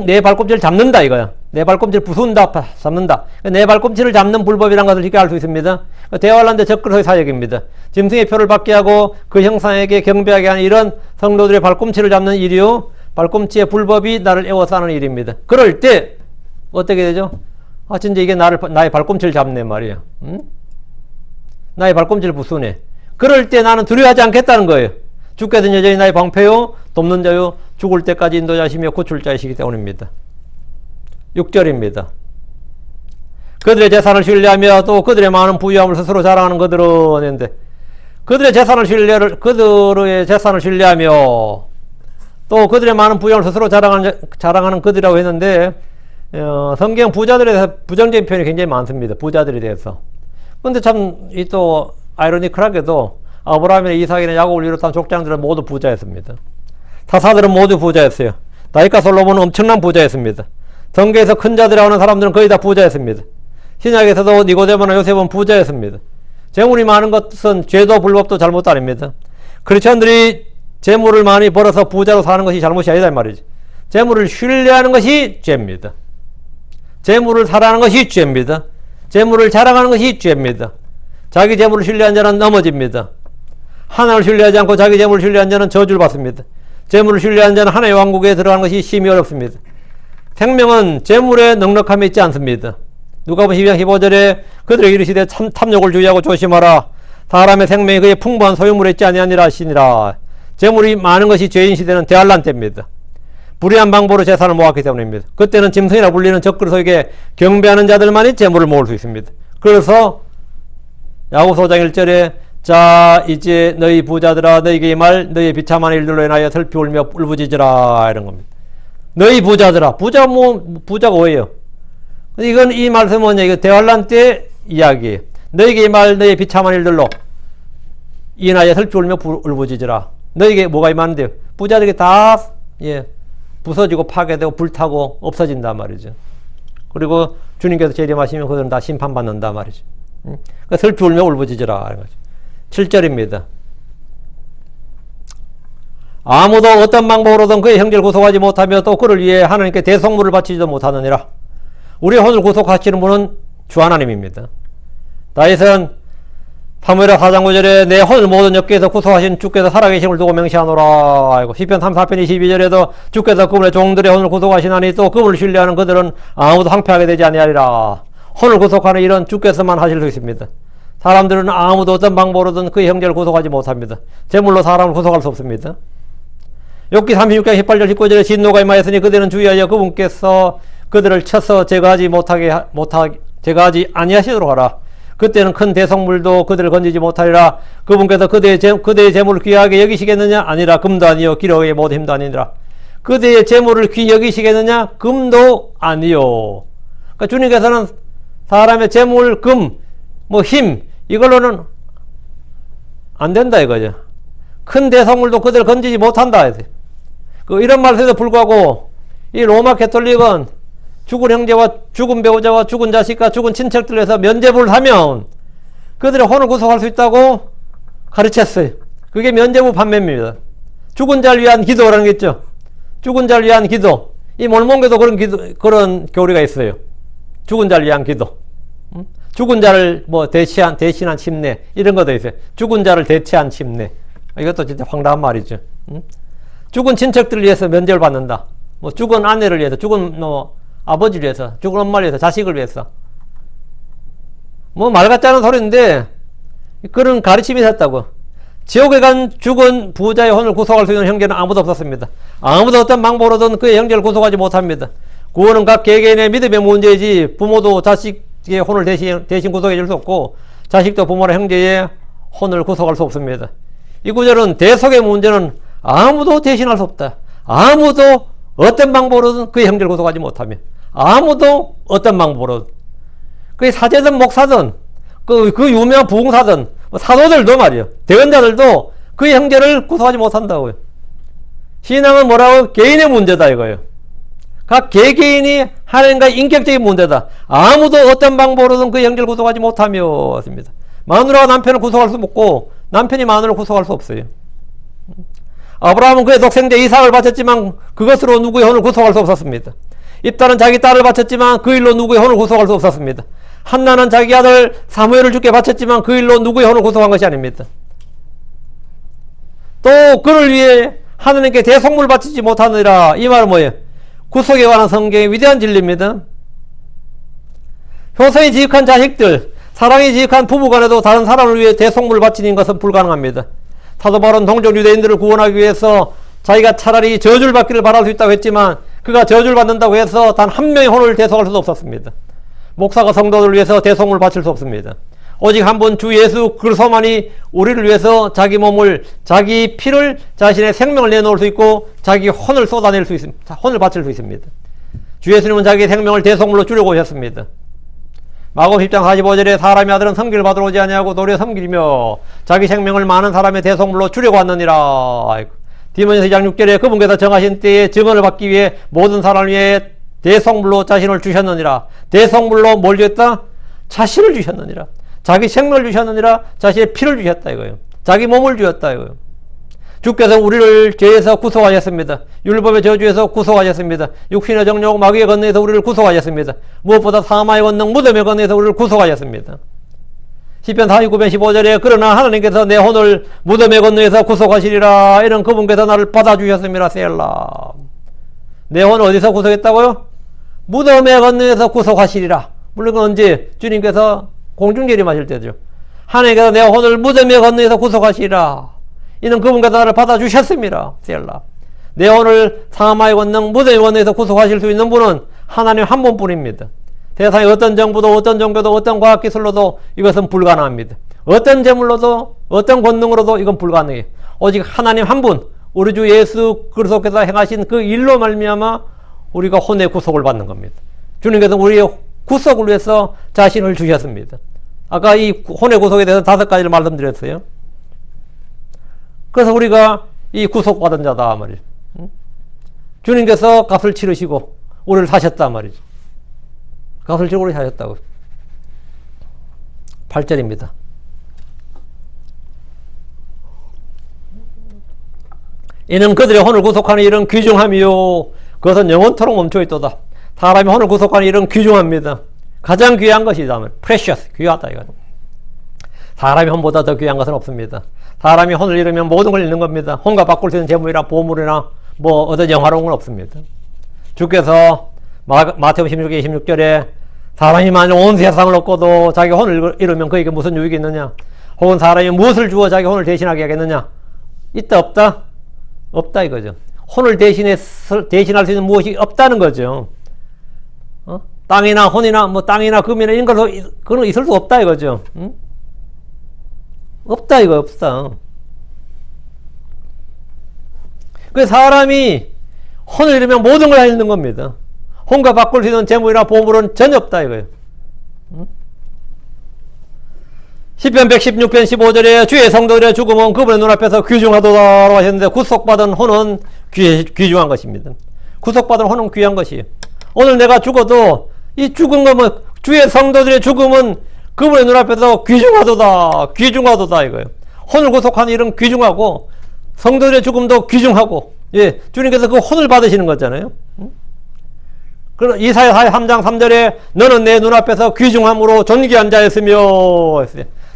내 발꿈치를 잡는다 이거야. 내 발꿈치를 부순다, 잡는다. 내 발꿈치를 잡는 불법이라는 것을 쉽게 알 수 있습니다. 대환란대 적그리스도의 사역입니다. 짐승의 표를 받게 하고 그 형상에게 경배하게 하는 이런 성도들의 발꿈치를 잡는 일이요. 발꿈치의 불법이 나를 애워싸는 일입니다. 그럴 때 어떻게 되죠? 진짜 이게 나의 발꿈치를 잡네 말이야. 응? 나의 발꿈치를 부수네. 그럴 때 나는 두려워하지 않겠다는 거예요. 주께서는 여전히 나의 방패요 돕는 자요 죽을 때까지 인도자시며 구출자이시기 때문입니다. 6절입니다. 그들의 재산을 신뢰하며 또 그들의 많은 부유함을 스스로 자랑하는 그들은 했는데 그들의 재산을 신뢰하며 또 그들의 많은 부유함을 스스로 자랑하는 그들이라고 했는데 성경 부자들에 대해서 부정적인 표현이 굉장히 많습니다. 부자들에 대해서. 근데 참 또 아이러니컬하게도 아브라함이나 이삭이나 야곱을 비롯한 족장들은 모두 부자였습니다. 사사들은 모두 부자였어요. 다윗과 솔로몬은 엄청난 부자였습니다. 성경에서 큰 자들이라고 하는 사람들은 거의 다 부자였습니다. 신약에서도 니고데모나 요셉은 부자였습니다. 재물이 많은 것은 죄도 불법도 잘못도 아닙니다. 크리스천들이 재물을 많이 벌어서 부자로 사는 것이 잘못이 아니다 이 말이지. 재물을 신뢰하는 것이 죄입니다. 재물을 사랑하는 것이 죄입니다. 재물을 자랑하는 것이 죄입니다. 자기 재물을 신뢰한 자는 넘어집니다. 하나님을 신뢰하지 않고 자기 재물을 신뢰한 자는 저주를 받습니다. 재물을 신뢰한 자는 하나님의 왕국에 들어가는 것이 심히 어렵습니다. 생명은 재물에 넉넉함이 있지 않습니다. 누가복음 12장 15절에 그들에게 이르시되 탐욕을 주의하고 조심하라. 사람의 생명이 그의 풍부한 소유물에 있지 아니하니라 하시니라. 재물이 많은 것이 죄인 시대는 대환란 때입니다. 불의한 방법으로 재산을 모았기 때문입니다. 그때는 짐승이라 불리는 적그리스도에게 경배하는 자들만이 재물을 모을 수 있습니다. 그래서 야고보서 5장 1절에 자 이제 너희 부자들아 너희에게 이 말 너희의 비참한 일들로 인하여 슬피 울며 울부짖으라 이런 겁니다. 너희 부자들아 부자가 뭐예요? 이건 이 말씀은 뭐냐 이거 대환란 때 이야기예요. 너희에게 이 말 너희의 비참한 일들로 인하여 슬피 울며 울부짖으라. 너희에게 뭐가 임하는데요? 부자들에게 다 부서지고 파괴되고 불타고 없어진단 말이죠. 그리고 주님께서 재림하시면 그들은 다 심판받는단 말이죠. 그러니까 슬피 울며 울부짖으라 하는 거죠. 7절입니다. 아무도 어떤 방법으로든 그의 형제를 구속하지 못하며 또 그를 위해 하나님께 대속물을 바치지도 못하느니라. 우리의 혼을 구속하시는 분은 주 하나님입니다. 다윗은 사무엘하 4장 9절에 내 혼을 모든 역계에서 구속하신 주께서 살아계심을 두고 맹세하노라. 시편 34편 22절에도 주께서 그분의 종들의 혼을 구속하시나니 또 그분을 신뢰하는 그들은 아무도 황폐하게 되지 아니하리라. 혼을 구속하는 일은 주께서만 하실 수 있습니다. 사람들은 아무도 어떤 방법으로든 그의 형제를 구속하지 못합니다. 제물로 사람을 구속할 수 없습니다. 욥기 36장 18절 19절에 진노가 임하였으니 그들은 주의하여 그분께서 그들을 쳐서 제거하지 아니하시도록 하라. 그때는 큰 대성물도 그들을 건지지 못하리라. 그분께서 그대의 재물을 귀하게 여기시겠느냐? 아니라 금도 아니요 기록의 모든 힘도 아니라. 그대의 재물을 귀히 여기시겠느냐? 금도 아니요. 그러니까 주님께서는 사람의 재물, 금, 힘 이걸로는 안 된다 이거죠. 큰 대성물도 그들을 건지지 못한다. 이런 말에도 불구하고 이 로마 가톨릭은 죽은 형제와 죽은 배우자와 죽은 자식과 죽은 친척들을 해서 면죄부를 하면 그들의 혼을 구속할 수 있다고 가르쳤어요. 그게 면죄부 판매입니다. 죽은 자를 위한 기도라는 게 있죠. 죽은 자를 위한 기도. 이 몰몬교도 그런 교리가 있어요. 죽은 자를 위한 기도. 죽은 자를 대신한 침례. 이런 것도 있어요. 죽은 자를 대체한 침례. 이것도 진짜 황당한 말이죠. 죽은 친척들을 위해서 면죄를 받는다. 죽은 아내를 위해서, 죽은 아버지를 위해서, 죽은 엄마를 위해서, 자식을 위해서. 말 같지 않은 소리인데 그런 가르침이 있었다고. 지옥에 간 죽은 부자의 혼을 구속할 수 있는 형제는 아무도 없었습니다. 아무도 어떤 방법으로든 그의 형제를 구속하지 못합니다. 구원은 각 개개인의 믿음의 문제이지 부모도 자식의 혼을 대신 구속해 줄 수 없고 자식도 부모나 형제의 혼을 구속할 수 없습니다. 이 구절은 대속의 문제는 아무도 대신할 수 없다. 아무도 어떤 방법으로든 그의 형제를 구속하지 못하며 아무도 어떤 방법으로든 그 사제든 목사든 그 유명한 부흥사든 사도들도 말이에요. 대언자들도 그의 형제를 구속하지 못한다고요. 신앙은 뭐라고? 개인의 문제다 이거예요. 각 개개인이 하나님과의 인격적인 문제다. 아무도 어떤 방법으로든 그의 형제를 구속하지 못하며 습니다. 마누라가 남편을 구속할 수 없고 남편이 마누라를 구속할 수 없어요. 아브라함은 그의 독생자 이삭을 바쳤지만 그것으로 누구의 혼을 구속할 수 없었습니다. 입다는 자기 딸을 바쳤지만 그 일로 누구의 혼을 구속할 수 없었습니다. 한나는 자기 아들 사무엘을 주께 바쳤지만 그 일로 누구의 혼을 구속한 것이 아닙니다. 또 그를 위해 하느님께 대속물 바치지 못하느니라. 이 말은 뭐예요? 구속에 관한 성경의 위대한 진리입니다. 효성이 지극한 자식들, 사랑이 지극한 부부간에도 다른 사람을 위해 대속물을 바치는 것은 불가능합니다. 사도 바울은 동족 유대인들을 구원하기 위해서 자기가 차라리 저주를 받기를 바랄 수 있다고 했지만 그가 저주를 받는다고 해서 단 한 명의 혼을 대속할 수도 없었습니다. 목사가 성도들을 위해서 대속물을 바칠 수 없습니다. 오직 한 분 주 예수 그리스도만이 우리를 위해서 자기 몸을, 자기 피를, 자신의 생명을 내놓을 수 있고 자기 혼을 쏟아낼 수 있습니다. 혼을 바칠 수 있습니다. 주 예수님은 자기 생명을 대속물로 주려고 오셨습니다. 마가복음 10장 45절에 사람의 아들은 섬기를 받으러 오지 아니하고 도리어 섬기며 자기 생명을 많은 사람의 대속물로 주려고 왔느니라. 디모데서 2장 6절에 그분께서 정하신 때에 증언을 받기 위해 모든 사람을 위해 대속물로 자신을 주셨느니라. 대속물로 뭘 주셨다? 자신을 주셨느니라. 자기 생명을 주셨느니라. 자신의 피를 주셨다 이거예요. 자기 몸을 주셨다 이거예요. 주께서 우리를 죄에서 구속하셨습니다. 율법의 저주에서 구속하셨습니다. 육신의 정욕 마귀의 권능에서 우리를 구속하셨습니다. 무엇보다 사마의 권능 무덤의 권능에서 우리를 구속하셨습니다. 시편 49편 15절에 그러나 하나님께서 내 혼을 무덤의 권능에서 구속하시리라. 이런 그분께서 나를 받아주셨습니다. 셀라. 내 혼을 어디서 구속했다고요? 무덤의 권능에서 구속하시리라. 물론 언제? 주님께서 공중재림하실 때죠. 하나님께서 내 혼을 무덤의 권능에서 구속하시리라. 이는 그분께서 나를 받아주셨습니다. 셀라. 내 혼을 사마의 권능 무덤의 권능에서 구속하실 수 있는 분은 하나님 한 분뿐입니다. 세상의 어떤 정부도 어떤 종교도 어떤 과학기술로도 이것은 불가능합니다. 어떤 재물로도 어떤 권능으로도 이건 불가능해요. 오직 하나님 한 분, 우리 주 예수 그리스도께서 행하신 그 일로 말미암아 우리가 혼의 구속을 받는 겁니다. 주님께서 우리의 구속을 위해서 자신을 주셨습니다. 아까 이 혼의 구속에 대해서 5가지를 말씀드렸어요. 그래서 우리가 이 구속받은 자다 말이죠. 주님께서 값을 치르시고 우리를 사셨다 말이죠. 값을 치르고 우리 사셨다고. 8절입니다. 이는 그들의 혼을 구속하는 일은 귀중함이요 그것은 영원토록 멈춰있도다. 사람이 혼을 구속하는 일은 귀중합니다. 가장 귀한 것이다. precious, 귀하다 이거는. 사람이 혼보다 더 귀한 것은 없습니다. 사람이 혼을 잃으면 모든 걸 잃는 겁니다. 혼과 바꿀 수 있는 재물이나 보물이나 어떤 영화로운 건 없습니다. 주께서 마태복음 16장 26절에 사람이 만약 온 세상을 얻고도 자기 혼을 잃으면 그에게 무슨 유익이 있느냐? 혹은 사람이 무엇을 주어 자기 혼을 대신하게 하겠느냐? 있다 없다? 없다 이거죠. 혼을 대신할 수 있는 무엇이 없다는 거죠. 땅이나 혼이나 땅이나 금이나 이런 걸로 그건 있을 수 없다 이거죠. 없다 이거 없다. 그 사람이 혼을 잃으면 모든 걸 잃는 겁니다. 혼과 바꿀 수 있는 재물이나 보물은 전혀 없다 이거예요. 시편 116편 15절에 주의 성도들의 죽음은 그분의 눈앞에서 귀중하도다라고 하셨는데 구속받은 혼은 귀중한 것입니다. 구속받은 혼은 귀한 것이에요. 오늘 내가 죽어도 이 죽은 거면 주의 성도들의 죽음은 그분의 눈앞에서 귀중하도다. 귀중하도다 이거예요. 혼을 구속한 일은 귀중하고 성도들의 죽음도 귀중하고, 예, 주님께서 그 혼을 받으시는 거잖아요. 그럼 이사야 3장 3절에 너는 내 눈앞에서 귀중함으로 존귀한 자였으며,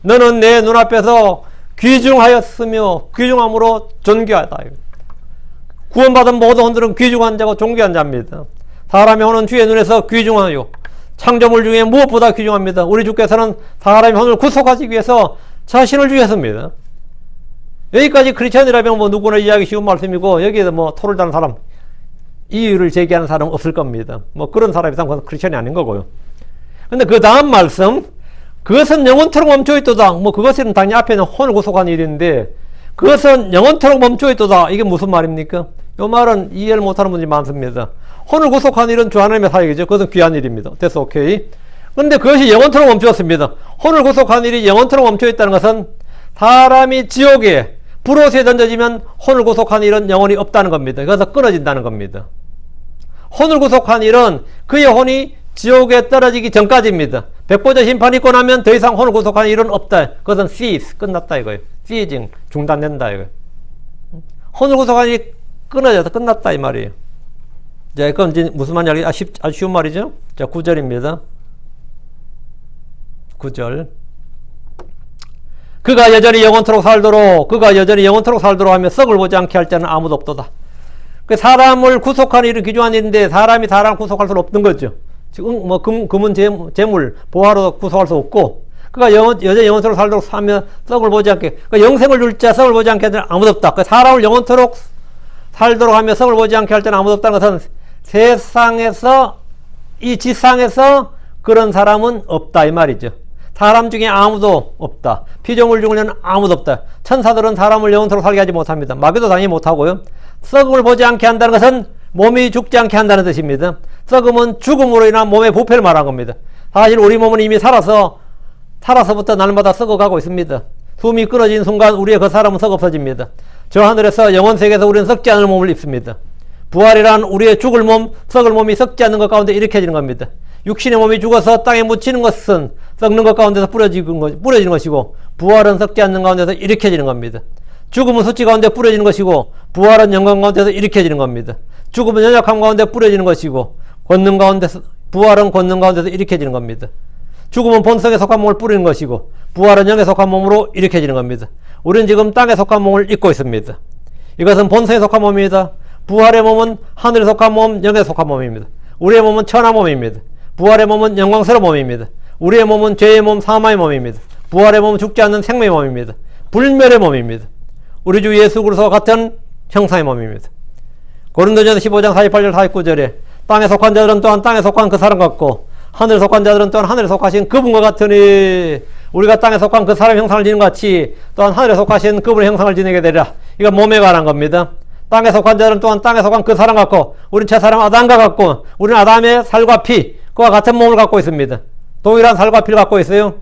너는 내 눈앞에서 귀중하였으며 귀중함으로 존귀하다. 구원받은 모든 혼들은 귀중한 자고 존귀한 자입니다. 사람의 혼은 주의 눈에서 귀중하요 창조물 중에 무엇보다 귀중합니다. 우리 주께서는 사람의 혼을 구속하시기 위해서 자신을 주셨습니다. 여기까지 크리스천이라면 뭐 누구나 이해하기 쉬운 말씀이고, 여기에서 뭐 토를 다는 사람, 이유를 제기하는 사람 없을 겁니다. 뭐 그런 사람이 있다면 크리스천이 아닌 거고요. 근데 그 다음 말씀, 그것은 영원토록 멈춰있도다. 뭐 그것은 당연히 앞에는 혼을 구속한 일인데, 그것은 영원토록 멈춰있도다. 이게 무슨 말입니까? 이 말은 이해를 못하는 분들이 많습니다. 혼을 구속한 일은 주 하나님의 사역이죠. 그것은 귀한 일입니다. 됐어, 오케이. 근데 그것이 영원토록 멈추었습니다. 혼을 구속한 일이 영원토록 멈춰있다는 것은 사람이 지옥에 불옷에 던져지면 혼을 구속한 일은 영원히 없다는 겁니다. 그래서 끊어진다는 겁니다. 혼을 구속한 일은 그의 혼이 지옥에 떨어지기 전까지입니다. 백보자 심판이 있고 나면 더 이상 혼을 구속한 일은 없다. 그것은 cease, 끝났다 이거예요. ceasing, 중단된다 이거예요. 혼을 구속한 일이 끊어져서 끝났다 이 말이에요. 자, 그럼 이제 무슨 말인지 아주 쉬운 말이죠. 자, 9절입니다. 9절. 그가 여전히 영원토록 살도록 하며 썩을 보지 않게 할 자는 아무도 없도다. 그 사람을 구속하는 일은 귀중한 일인데 사람이 사람을 구속할 수는 없는 거죠. 지금 뭐 금은 재물 보화로 구속할 수 없고, 그가 여전히 영원토록 살도록 하며 썩을 보지 않게, 그 영생을 줄 자 썩을 보지 않게 할 자는 아무도 없다. 그 사람을 영원토록 살도록 하며 썩을 보지 않게 할 자는 아무도 없다는 것은 세상에서, 이 지상에서 그런 사람은 없다 이 말이죠. 사람 중에 아무도 없다. 피조물 중에는 아무도 없다. 천사들은 사람을 영원토록 살게 하지 못합니다. 마귀도 당연히 못하고요. 썩음을 보지 않게 한다는 것은 몸이 죽지 않게 한다는 뜻입니다. 썩음은 죽음으로 인한 몸의 부패를 말한 겁니다. 사실 우리 몸은 이미 살아서부터 날마다 썩어가고 있습니다. 숨이 끊어진 순간 우리의 그 사람은 썩 없어집니다. 저 하늘에서 영원세계에서 우리는 썩지 않을 몸을 입습니다. 부활이란 우리의 죽을 몸, 썩을 몸이 썩지 않는 것 가운데 일으켜지는 겁니다. 육신의 몸이 죽어서 땅에 묻히는 것은 썩는 것 가운데서 뿌려지는 것이고, 부활은 썩지 않는 가운데서 일으켜지는 겁니다. 죽음은 수치 가운데 뿌려지는 것이고, 부활은 영광 가운데서 일으켜지는 겁니다. 죽음은 연약함 가운데 뿌려지는 것이고, 부활은 권능 가운데서 일으켜지는 겁니다. 죽음은 본성에 속한 몸을 뿌리는 것이고, 부활은 영에 속한 몸으로 일으켜지는 겁니다. 우리는 지금 땅에 속한 몸을 입고 있습니다. 이것은 본성에 속한 몸입니다. 부활의 몸은 하늘에 속한 몸, 영에 속한 몸입니다. 우리의 몸은 천하 몸입니다. 부활의 몸은 영광스러운 몸입니다. 우리의 몸은 죄의 몸, 사마의 몸입니다. 부활의 몸은 죽지 않는 생명의 몸입니다. 불멸의 몸입니다. 우리 주 예수 그리스도와 같은 형상의 몸입니다. 고린도전서 15장 48절 49절에 땅에 속한 자들은 또한 땅에 속한 그 사람 같고, 하늘에 속한 자들은 또한 하늘에 속하신 그분과 같으니, 우리가 땅에 속한 그 사람의 형상을 지닌 것 같이 또한 하늘에 속하신 그분의 형상을 지니게 되리라. 이건 몸에 관한 겁니다. 땅에 속한 자들은 또한 땅에 속한 그 사람 같고, 우리는 첫사람 아담과 같고, 우리는 아담의 살과 피, 그와 같은 몸을 갖고 있습니다. 동일한 살과 피를 갖고 있어요.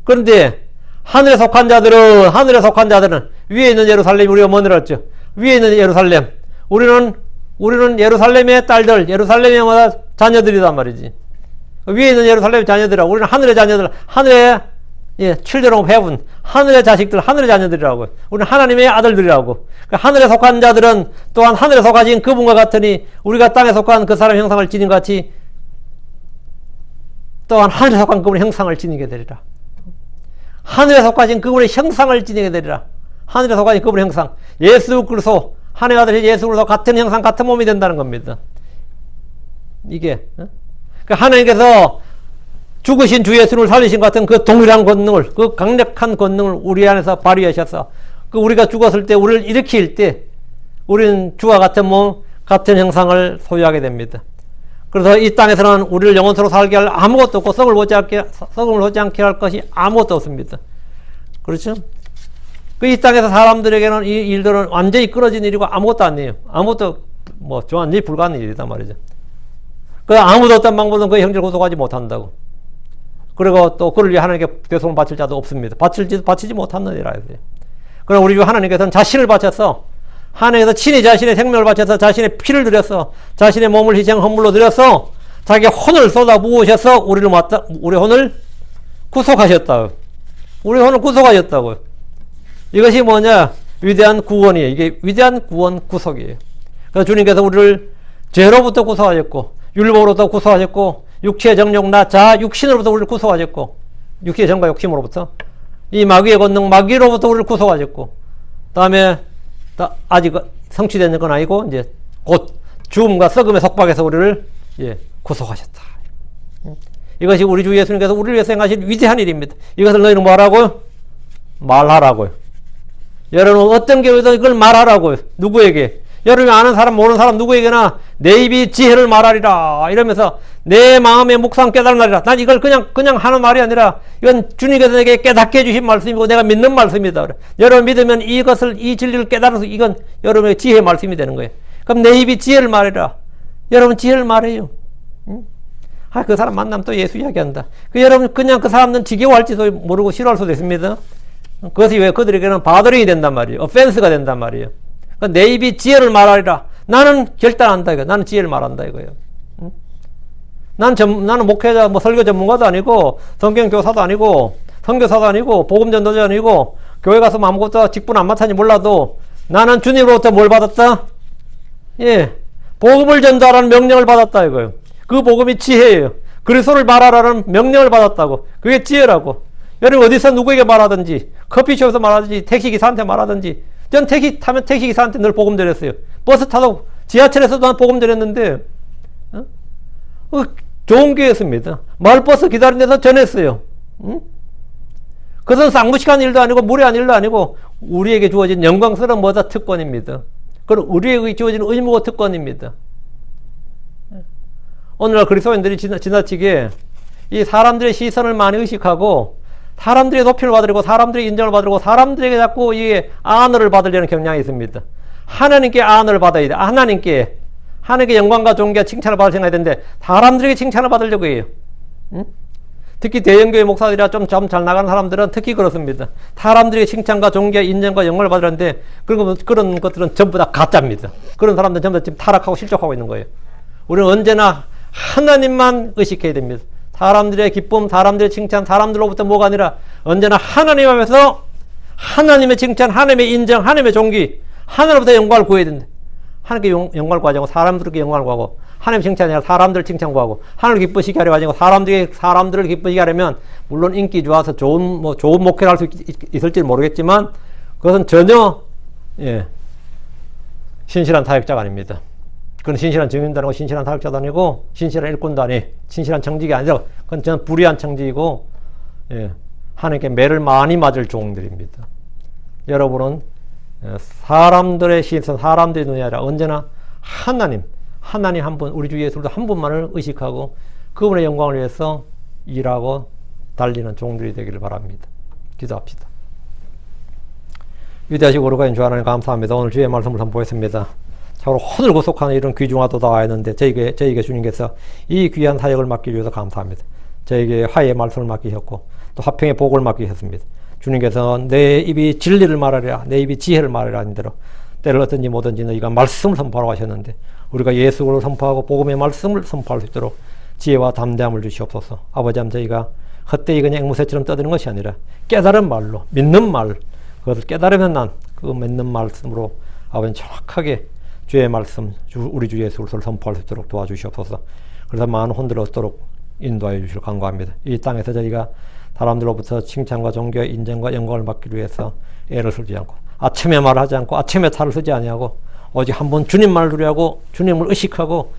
그런데 하늘에 속한 자들은 위에 있는 예루살렘이 우리가 먼저였죠. 위에 있는 예루살렘, 우리는 예루살렘의 딸들, 예루살렘의 자녀들이란 말이지. 위에 있는 예루살렘의 자녀들이라고. 우리는 하늘의 자녀들, 하늘의 children of heaven, 하늘의 자식들, 하늘의 자녀들이라고. 우리는 하나님의 아들들이라고. 하늘에 속한 자들은 또한 하늘에 속하신 그분과 같으니, 우리가 땅에 속한 그 사람의 형상을 지닌 것 같이 또한 하늘에 속한 그분의 형상을 지니게 되리라. 하늘에 속하신 그분의 형상을 지니게 되리라. 하늘에 속하신 그분의 형상, 예수 그리스도, 하나님의 아들 예수 그리스도 같은 형상, 같은 몸이 된다는 겁니다. 이게 하나님께서 죽으신 주 예수를 살리신 것 같은 그 동일한 권능을, 그 강력한 권능을 우리 안에서 발휘하셔서, 그 우리가 죽었을 때, 우리를 일으킬 때 우리는 주와 같은 몸, 같은 형상을 소유하게 됩니다. 그래서 이 땅에서는 우리를 영원토록 살게 할 아무것도 없고, 썩음을 보지 않게 할 것이 아무것도 없습니다. 그렇죠? 이 땅에서 사람들에게는 이 일들은 완전히 끊어진 일이고 아무것도 아니에요. 아무것도 완전히 불가능한 일이단 말이죠. 아무도 없던 방법은 그 형제를 구속하지 못한다고. 그리고 또 그를 위해 하나님께 대속을 바칠 자도 없습니다. 바치지 못하느니라. 그럼 우리 주 하나님께서는 자신을 바쳐서 하나님께서 친히 자신의 생명을 바쳐서 자신의 피를 드렸어. 자신의 몸을 희생 헌물로 드렸어. 자기 혼을 쏟아 부으셔서 우리 혼을 구속하셨다. 우리 혼을 구속하셨다고. 이것이 뭐냐? 위대한 구원이에요. 이게 위대한 구원 구속이에요. 그래서 주님께서 우리를 죄로부터 구속하셨고, 율법으로부터 구속하셨고, 육체의 정욕, 나, 자, 육신으로부터 우리를 구속하셨고, 육체의 정과 욕심으로부터, 이 마귀의 권능, 마귀로부터 우리를 구속하셨고, 다음에, 아직 성취되는 건 아니고, 이제, 곧 죽음과 썩음의 속박에서 우리를, 구속하셨다. 이것이 우리 주 예수님께서 우리를 위해서 행하신 위대한 일입니다. 이것을 너희는 뭐 하라고요? 말하라고요. 여러분, 어떤 경우에도 이걸 말하라고요. 누구에게? 여러분이 아는 사람, 모르는 사람 누구에게나 내 입이 지혜를 말하리라. 이러면서 내 마음의 묵상 깨달으리라. 난 이걸 그냥 하는 말이 아니라 이건 주님께서 내게 깨닫게 해주신 말씀이고 내가 믿는 말씀이다. 여러분 믿으면 이 진리를 깨달아서 이건 여러분의 지혜의 말씀이 되는 거예요. 그럼 내 입이 지혜를 말해라. 여러분 지혜를 말해요. 응? 그 사람 만나면 또 예수 이야기한다. 여러분 그냥 그 사람은 지겨워할지도 모르고 싫어할 수도 있습니다. 그것이 왜 그들에게는 바더링이 된단 말이에요. offense가 된단 말이에요. 내 입이 지혜를 말하리라. 나는 결단한다 이거. 나는 지혜를 말한다 이거예요. 응? 나는 목회자, 설교 전문가도 아니고 성경 교사도 아니고 선교사도 아니고 복음 전도자 아니고 교회 가서 아무것도 직분 안 맡았는지 몰라도 나는 주님으로부터 뭘 받았다? 복음을 전도하라는 명령을 받았다 이거예요. 그 복음이 지혜예요. 그리스도를 말하라는 명령을 받았다고. 그게 지혜라고. 여러분 어디서 누구에게 말하든지 커피숍에서 말하든지 택시기사한테 말하든지 전 택시 타면 택시기사한테 늘 복음 드렸어요. 버스 타도 지하철에서도 난 복음 드렸는데 좋은 기회였습니다. 마을버스 기다리는 데서 전했어요. 그것은 쌍무식한 일도 아니고 무례한 일도 아니고 우리에게 주어진 영광스러운 특권입니다. 그리고 우리에게 주어진 의무와 특권입니다. 오늘날 그리스도인들이 지나치게 이 사람들의 시선을 많이 의식하고 사람들의 높임을 받으려고 사람들의 인정을 받으려고 사람들에게 자꾸 이 아너를 받으려는 경향이 있습니다. 하나님께 아너를 받아야 돼. 하나님께 영광과 존귀와 칭찬을 받을 생각이 되는데 사람들에게 칭찬을 받으려고 해요. 특히 대형교회 목사들이라 좀 잘 나가는 사람들은 특히 그렇습니다. 사람들에게 칭찬과 존귀와 인정과 영광을 받으려는데 그런 것들은 전부 다 가짜입니다. 그런 사람들은 전부 다 지금 타락하고 실족하고 있는 거예요. 우리는 언제나 하나님만 의식해야 됩니다. 사람들의 기쁨, 사람들의 칭찬, 사람들로부터 뭐가 아니라 언제나 하나님 앞에서 하나님의 칭찬, 하나님의 인정, 하나님의 존귀, 하나님부터 영광을 구해야 된다. 하나님께 영광을 구하지 않고 사람들에게 영광을 구하고 하나님 칭찬이 아니라 사람들 칭찬 구하고 하나님을 기쁘시게 하려 하지 않고 사람들을 기쁘시게 하려면 물론 인기 좋아서 좋은 목회를 할 수 있을지 모르겠지만 그것은 전혀 신실한 사역자가 아닙니다. 그건 신실한 증인도 아니고 신실한 사역자도 아니고 신실한 일꾼도 아니 신실한 청직이 아니라 그건 저는 불의한 청직이고 하나님께 매를 많이 맞을 종들입니다. 여러분은 사람들의 시선, 사람들의 눈이 아니라 언제나 하나님 한 분, 우리 주 예수도 한 분만을 의식하고 그분의 영광을 위해서 일하고 달리는 종들이 되기를 바랍니다. 기도합시다. 위대하시고 거룩하신 주 하나님 감사합니다. 오늘 주의 말씀을 선포했습니다. 참으로 혼을 구속하는 이런 귀중하도 나와있는데 저에게 주님께서 이 귀한 사역을 맡기기 위해서 감사합니다. 저에게 화해의 말씀을 맡기셨고 또 화평의 복을 맡기셨습니다. 주님께서 내 입이 진리를 말하리라, 내 입이 지혜를 말하리라 하는 대로 때를 어떤지 뭐든지 너희가 말씀을 선포하라고 하셨는데 우리가 예수를 선포하고 복음의 말씀을 선포할 수 있도록 지혜와 담대함을 주시옵소서. 아버지 하나님 저희가 헛되이 그냥 앵무새처럼 떠드는 것이 아니라 깨달은 말로 믿는 말 그것을 깨달으면 난 그 믿는 말씀으로 아버지 정확하게 주의 말씀 우리 주 예수를 선포할 수 있도록 도와주시옵소서. 그래서 많은 혼들을 얻도록 인도하여 주시길 간구합니다. 이 땅에서 저희가 사람들로부터 칭찬과 존귀와 인정과 영광을 받기 위해서 애를 쓰지 않고 아침에 말하지 않고 아침에 차를 쓰지 아니하고 오직 한번 주님만을 두려하고 주님을 의식하고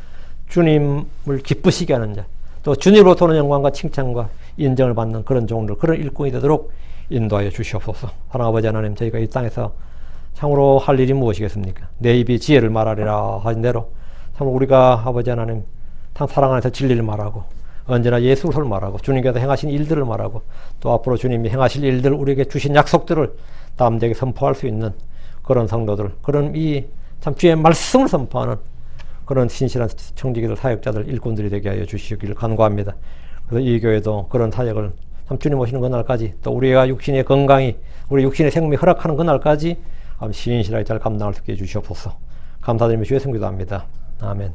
주님을 기쁘시게 하는 자, 또 주님으로부터 오는 영광과 칭찬과 인정을 받는 그런 종들, 그런 일꾼이 되도록 인도하여 주시옵소서. 사랑하는 아버지 하나님, 저희가 이 땅에서 참으로 할 일이 무엇이겠습니까? 내 입이 지혜를 말하리라 하신 대로 참 우리가 아버지 하나님 참 사랑 안에서 진리를 말하고 언제나 예수를 말하고 주님께서 행하신 일들을 말하고 또 앞으로 주님이 행하실 일들 우리에게 주신 약속들을 담대하게 선포할 수 있는 그런 성도들, 그런 이 참 주의 말씀을 선포하는 그런 신실한 청지기들, 사역자들, 일꾼들이 되게 하여 주시기를 간구합니다. 그래서 이 교회도 그런 사역을 참 주님 오시는 그날까지 또 우리가 육신의 건강이 우리 육신의 생명이 허락하는 그날까지 신실하게 잘 감당할 수 있게 해주시옵소서. 감사드리며 주의 성기도합니다. 아멘.